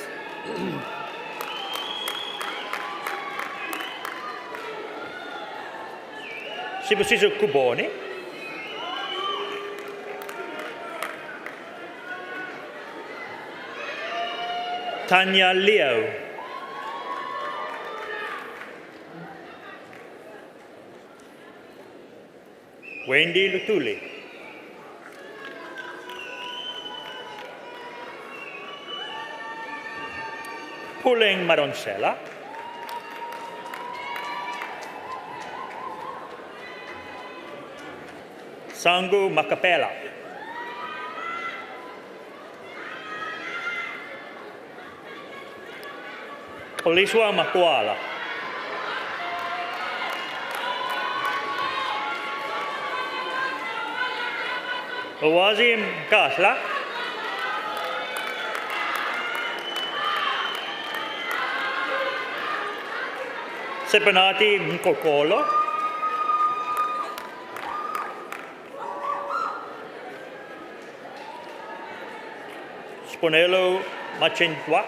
Sibusiso Kuboni. Tanya Leo. Wendy Lutuli. Pulling Maronsela. Sangu Makapela. Oliswa Makuala. Owazim Kasla. Sepanati Mkokolo. Sponelo Machentwa.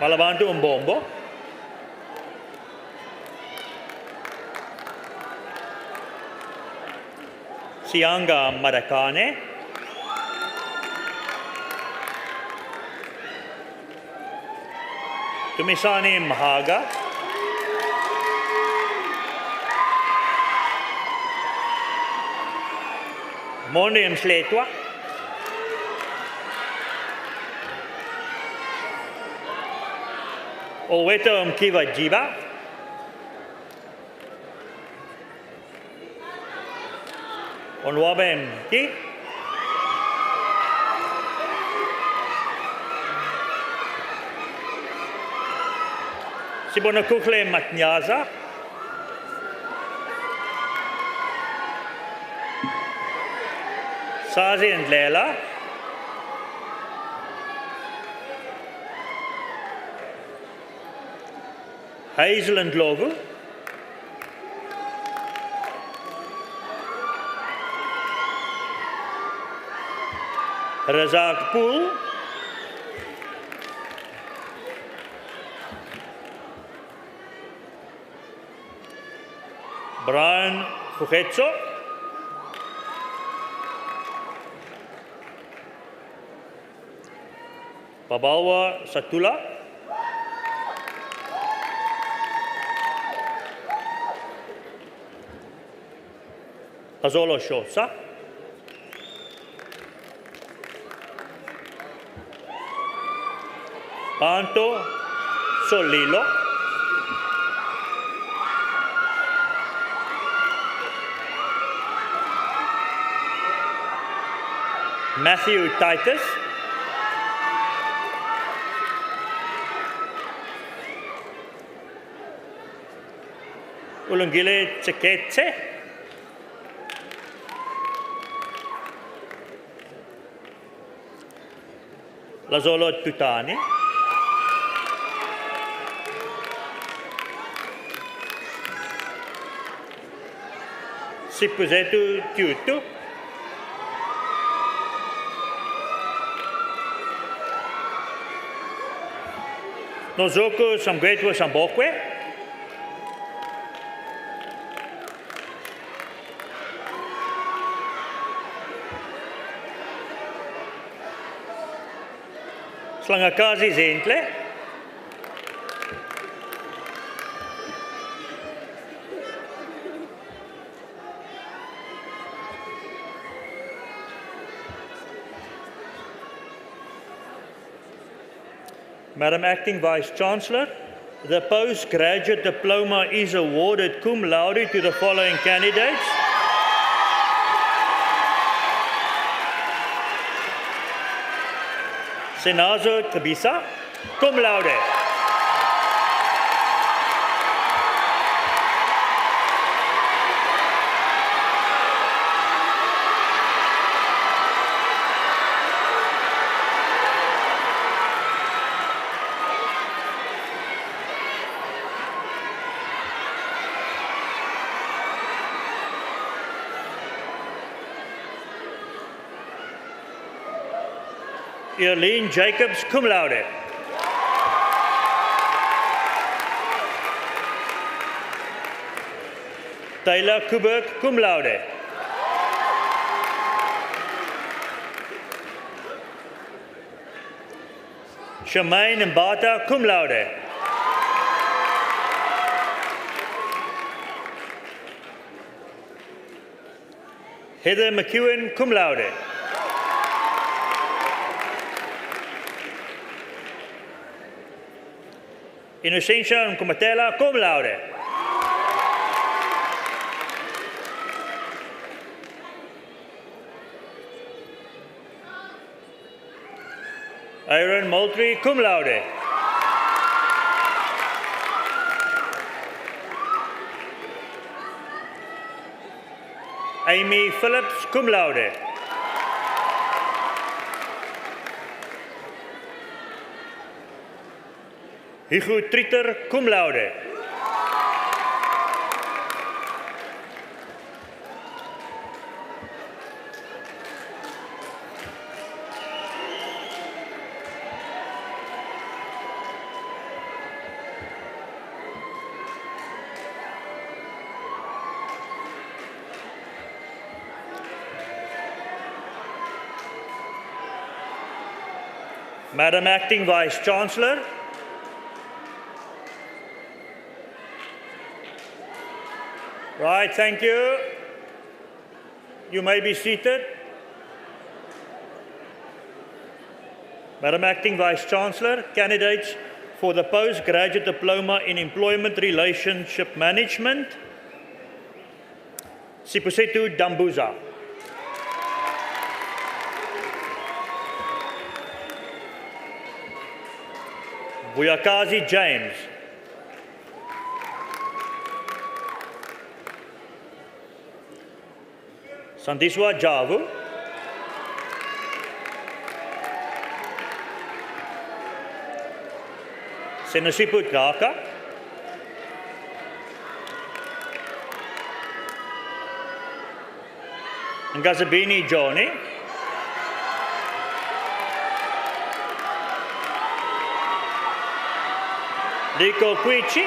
Palabantu Mbombo. Sianga Marakane. Tumisani Mahaga. Mondi Msletwa. Oweto Mkiva Jiba. Onwabe Mki. Sibonakukle Matnyaza. Sazi and Lela. Hazel and Lovu. Razak Pool. Brian Fugetso. Babawa Satula. Azolo Shosa. Panto Solilo. Matthew Titus. Ulungile Tseketse. Lazolo Tutani. Sipuzetu Tutu. Nozoko Samgwetwa Sambokwe. Slangakazi Zentle. Madam Acting Vice Chancellor, the postgraduate diploma is awarded cum laude to the following candidates. Senazo Tabisa, cum laude. Eileen Jacobs, cum laude. Taylor Kuberg, cum laude. Shemaine Mbata, cum laude. Heather McEwen, cum laude. Innocentia Nkumatela, cum laude. Aaron Moultrie, cum laude. Amy Phillips, cum laude. Hugo Trieter, cum laude. Madam Acting Vice Chancellor, right, thank you. You may be seated. Madam Acting Vice Chancellor, candidates for the Postgraduate Diploma in Employment Relationship Management, Sipusetu Dambuza. Vuyakazi James. Sandiswa Javu. Senasipu Gaka. Ngazabini Johnny. Liko Quichi.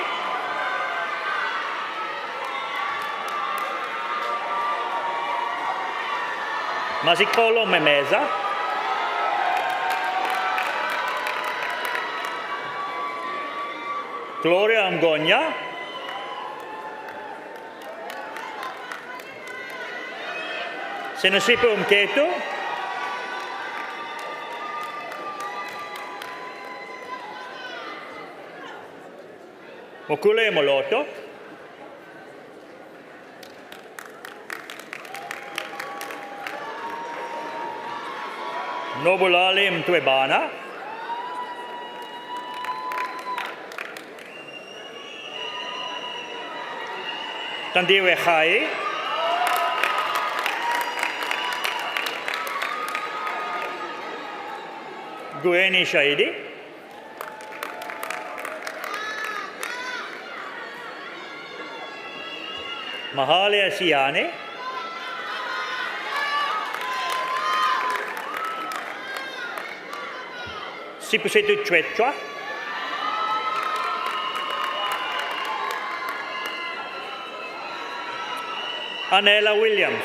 Masikolo Memeza. Gloria Amgonya. Senasipu Umketu. Mokule Moloto. Nobulali Mtwebana. Tandiwe Khai. Gueni Shaidi. Mahalia Siane. Sipusetu Chwetwa. Anela Williams.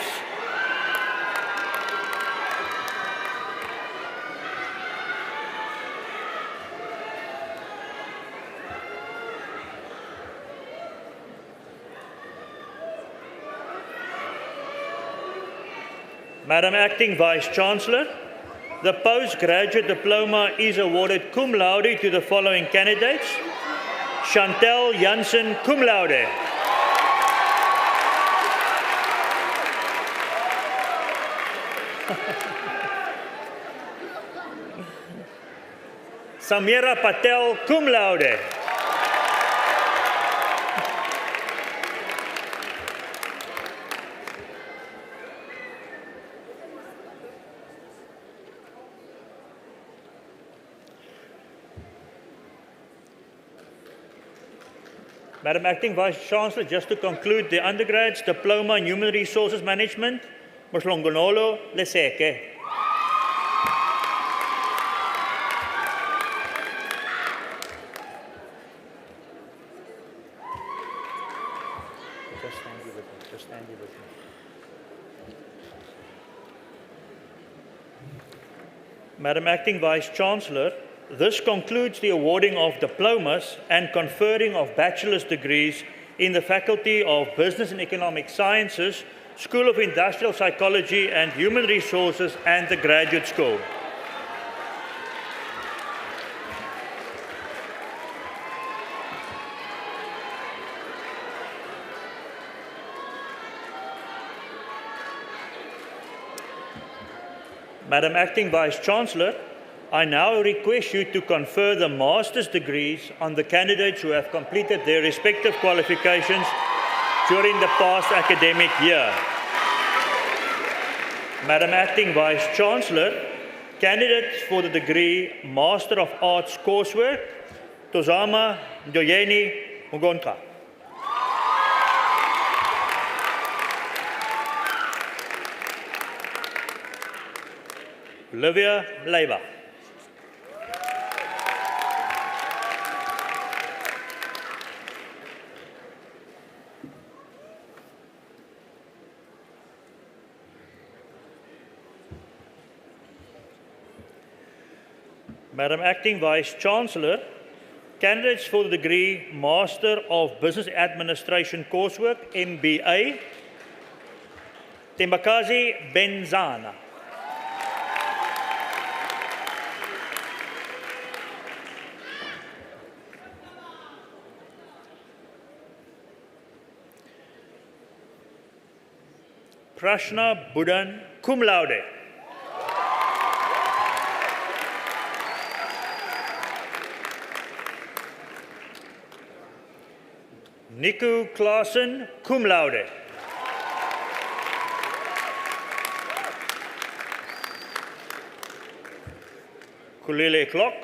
Madam Acting Vice Chancellor, the postgraduate diploma is awarded cum laude to the following candidates. Chantel Janssen, cum laude. Samira Patel, cum laude. Madam Acting Vice Chancellor, just to conclude the undergrads, Diploma in Human Resources Management, Moslongonolo Leseke. Just stand you with me. Madam Acting Vice Chancellor, this concludes the awarding of diplomas and conferring of bachelor's degrees in the Faculty of Business and Economic Sciences School of Industrial Psychology and Human Resources, and the Graduate School. Madam Acting Vice-Chancellor, I now request you to confer the master's degrees on the candidates who have completed their respective qualifications during the past academic year. Madam Acting Vice-Chancellor, candidates for the degree Master of Arts coursework, Tozama Ndoyeni Mugonka. Olivia Leiva. Madam Acting Vice-Chancellor, candidates for the degree Master of Business Administration coursework, MBA, Tembakazi Benzana. Prashna Budan, cum laude. Niku Klaassen, cum laude. Kulile Klok.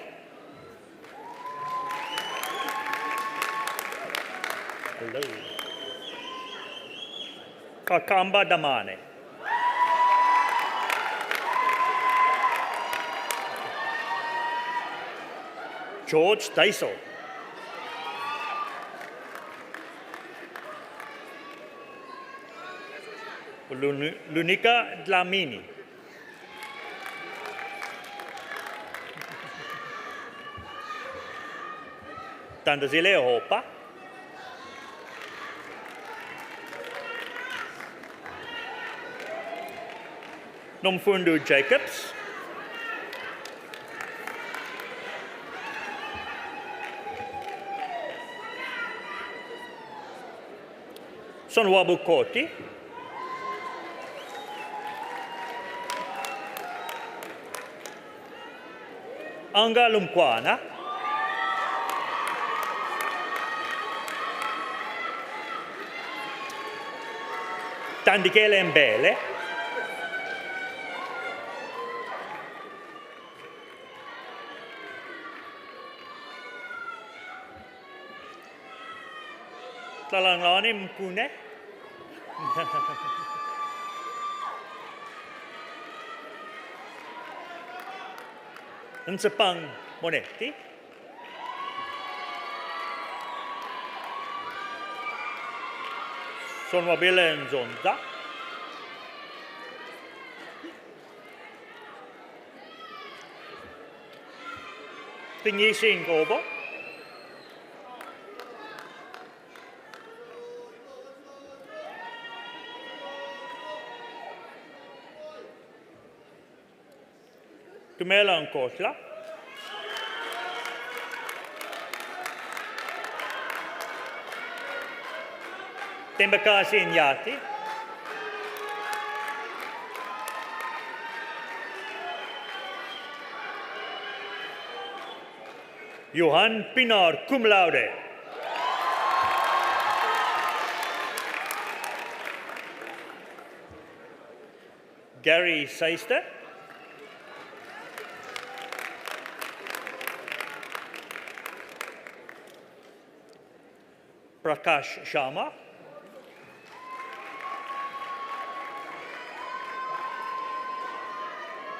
Hello. Kakamba Damane. George Dysel. Lunica Dlamini. Tandazile Hopa. Nomfundu Jacobs. Sonwabu Koti. Anga Lumkwana. Tandikele Mbele. Talangani Mkune. Nsepang Monetti. Sonwabile Nzonza. Tingisi Ngobo. Tumela Nkosla. Tembakasi Nyati. Johan Pinar, cum laude. Gary Seister. Prakash Sharma.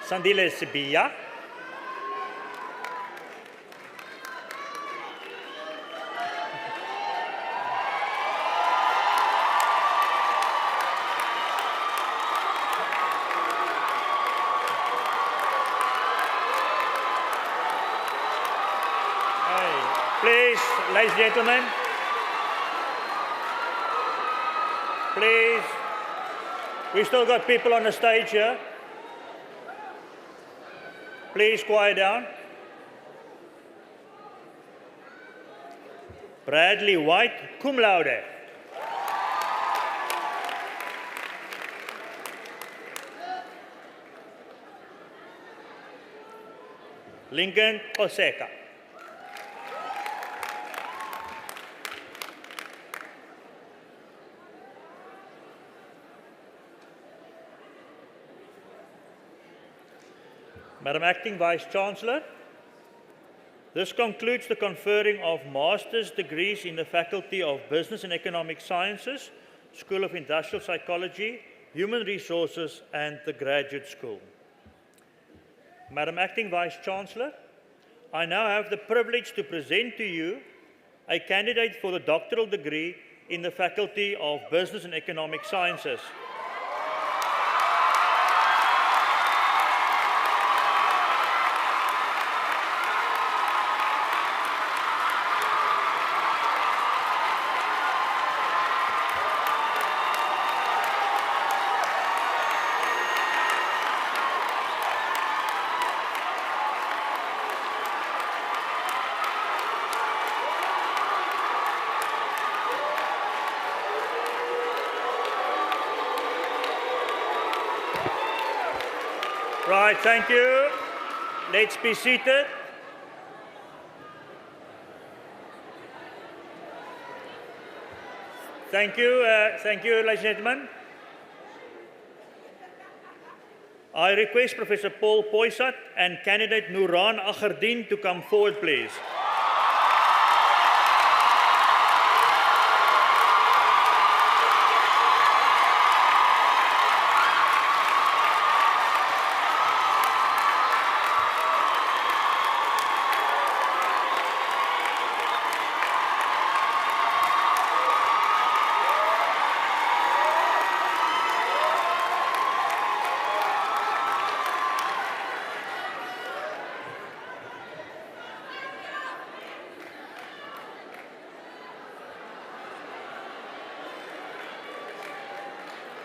Sandile Sibia. Please, ladies and gentlemen, please, We still got people on the stage here. Please quiet down. Bradley White, cum laude. Lincoln Oseka. Madam Acting Vice-Chancellor, this concludes the conferring of master's degrees in the Faculty of Business and Economic Sciences, School of Industrial Psychology, Human Resources, and the Graduate School. Madam Acting Vice-Chancellor, I now have the privilege to present to you a candidate for the doctoral degree in the Faculty of Business and Economic Sciences. Right, thank you. Let's be seated. Thank you, ladies and gentlemen. I request Professor Paul Poisat and candidate Nuran Agherdien to come forward, please.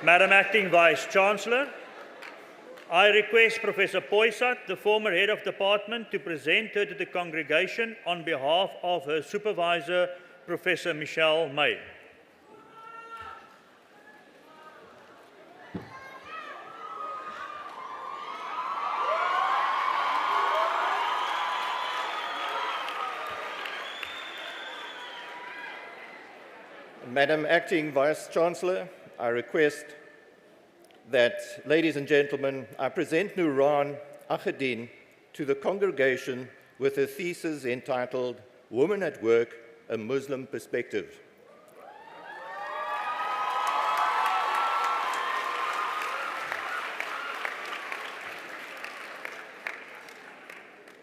Madam Acting Vice-Chancellor, I request Professor Poisat, the former head of department, to present her to the congregation on behalf of her supervisor, Professor Michelle May. Madam Acting Vice-Chancellor, I request that, ladies and gentlemen, I present Nuran Agherdien to the congregation with a thesis entitled Women at Work, a Muslim Perspective.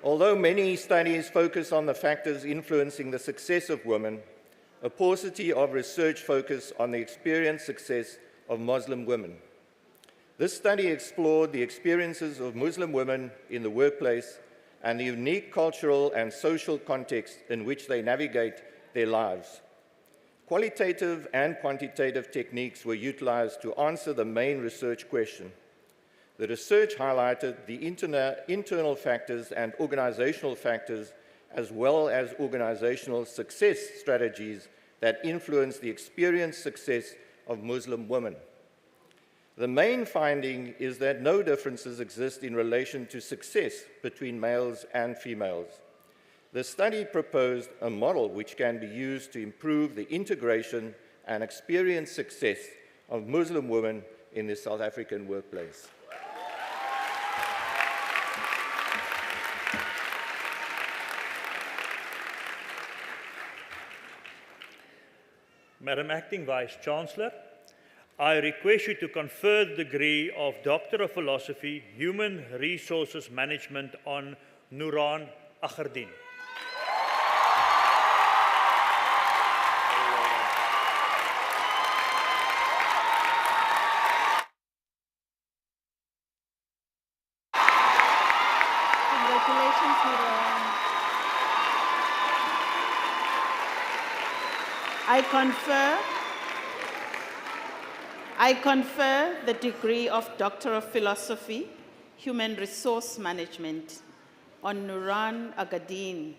Although many studies focus on the factors influencing the success of women, a paucity of research focus on the experienced success of Muslim women. This study explored the experiences of Muslim women in the workplace and the unique cultural and social context in which they navigate their lives. Qualitative and quantitative techniques were utilized to answer the main research question. The research highlighted the internal factors and organizational factors, as well as organizational success strategies that influence the experienced success of Muslim women. The main finding is that no differences exist in relation to success between males and females. The study proposed a model which can be used to improve the integration and experienced success of Muslim women in the South African workplace. Madam Acting Vice-Chancellor, I request you to confer the degree of Doctor of Philosophy, Human Resources Management on Nuran Agherdien. Congratulations, Nuran. I confer the degree of Doctor of Philosophy, Human Resource Management on Nuran Agadin.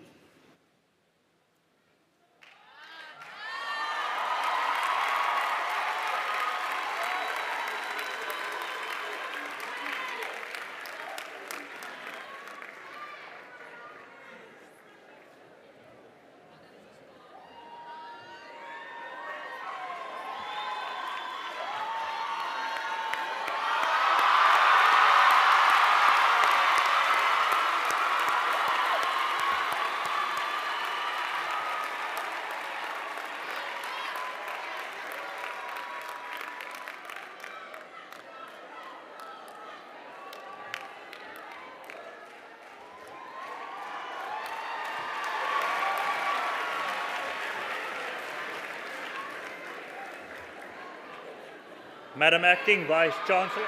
Madam Acting Vice Chancellor.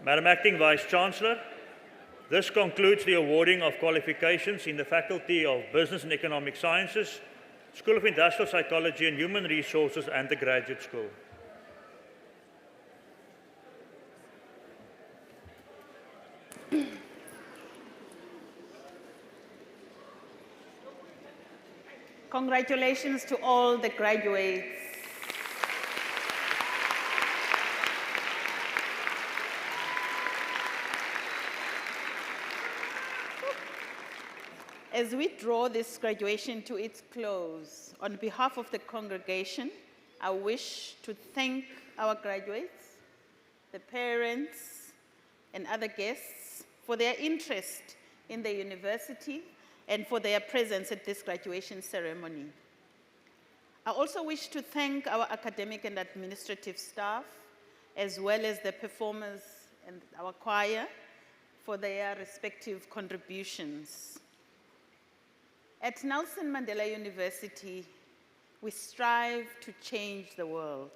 Madam Acting Vice Chancellor, this concludes the awarding of qualifications in the Faculty of Business and Economic Sciences, School of Industrial Psychology and Human Resources, and the Graduate School. Congratulations to all the graduates. As we draw this graduation to its close, on behalf of the congregation, I wish to thank our graduates, the parents, and other guests for their interest in the university and for their presence at this graduation ceremony. I also wish to thank our academic and administrative staff, as well as the performers and our choir for their respective contributions. At Nelson Mandela University, we strive to change the world.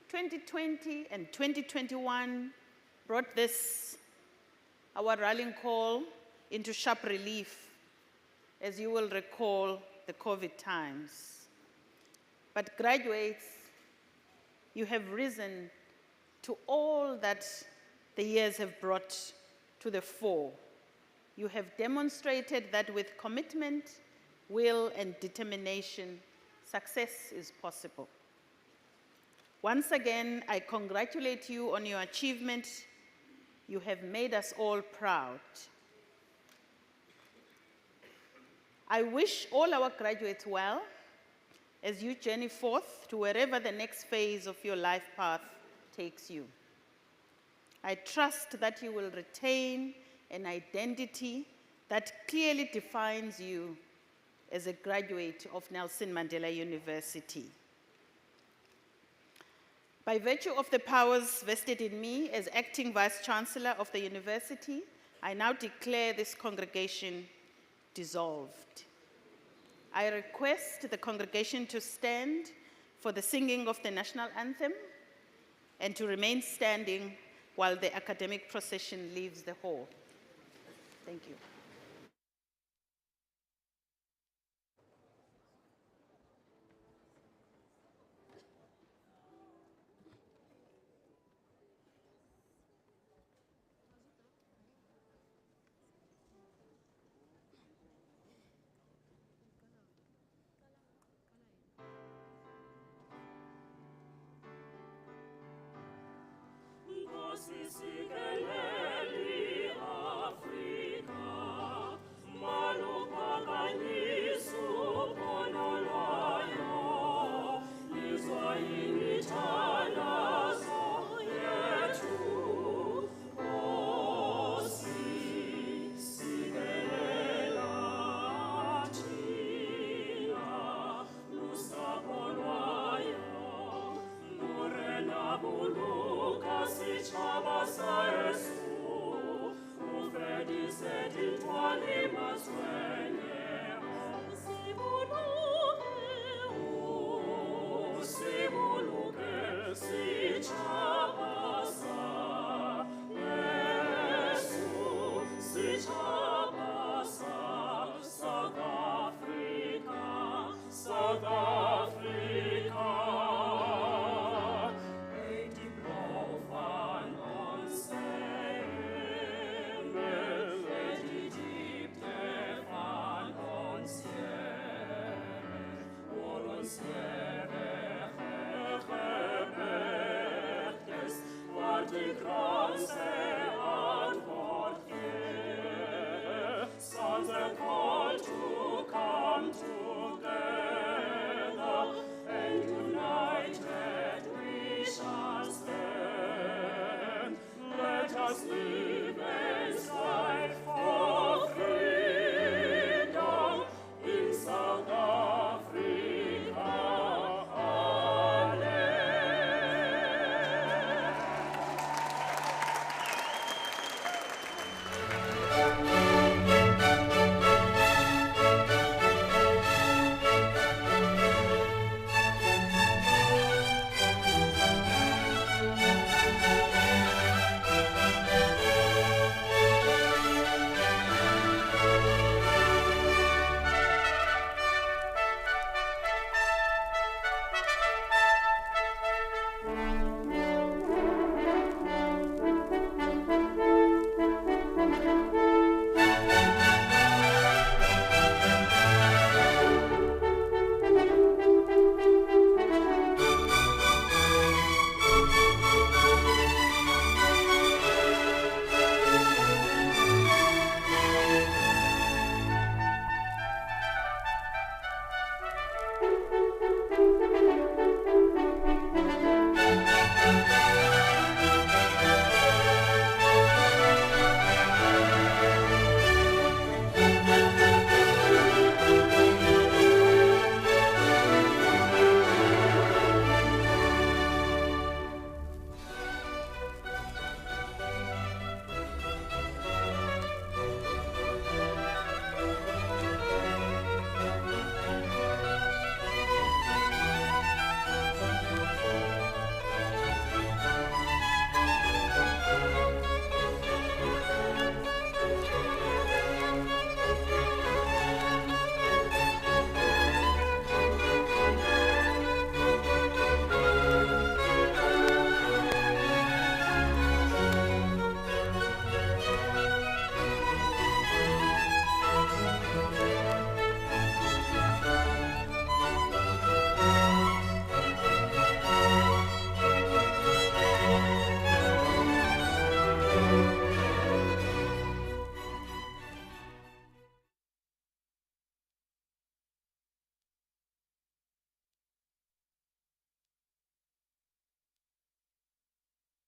2020 and 2021 brought this, our rallying call, into sharp relief, as you will recall, the COVID times. But graduates, you have risen to all that the years have brought to the fore. You have demonstrated that with commitment, will, and determination, success is possible. Once again, I congratulate you on your achievement. You have made us all proud. I wish all our graduates well as you journey forth to wherever the next phase of your life path takes you. I trust that you will retain an identity that clearly defines you as a graduate of Nelson Mandela University. By virtue of the powers vested in me as Acting Vice Chancellor of the University, I now declare this congregation dissolved. I request the congregation to stand for the singing of the national anthem and to remain standing while the academic procession leaves the hall. Thank you. Wat de grootste antwoord geeft, sounds a call to come together, and united we shall stand. Let us live.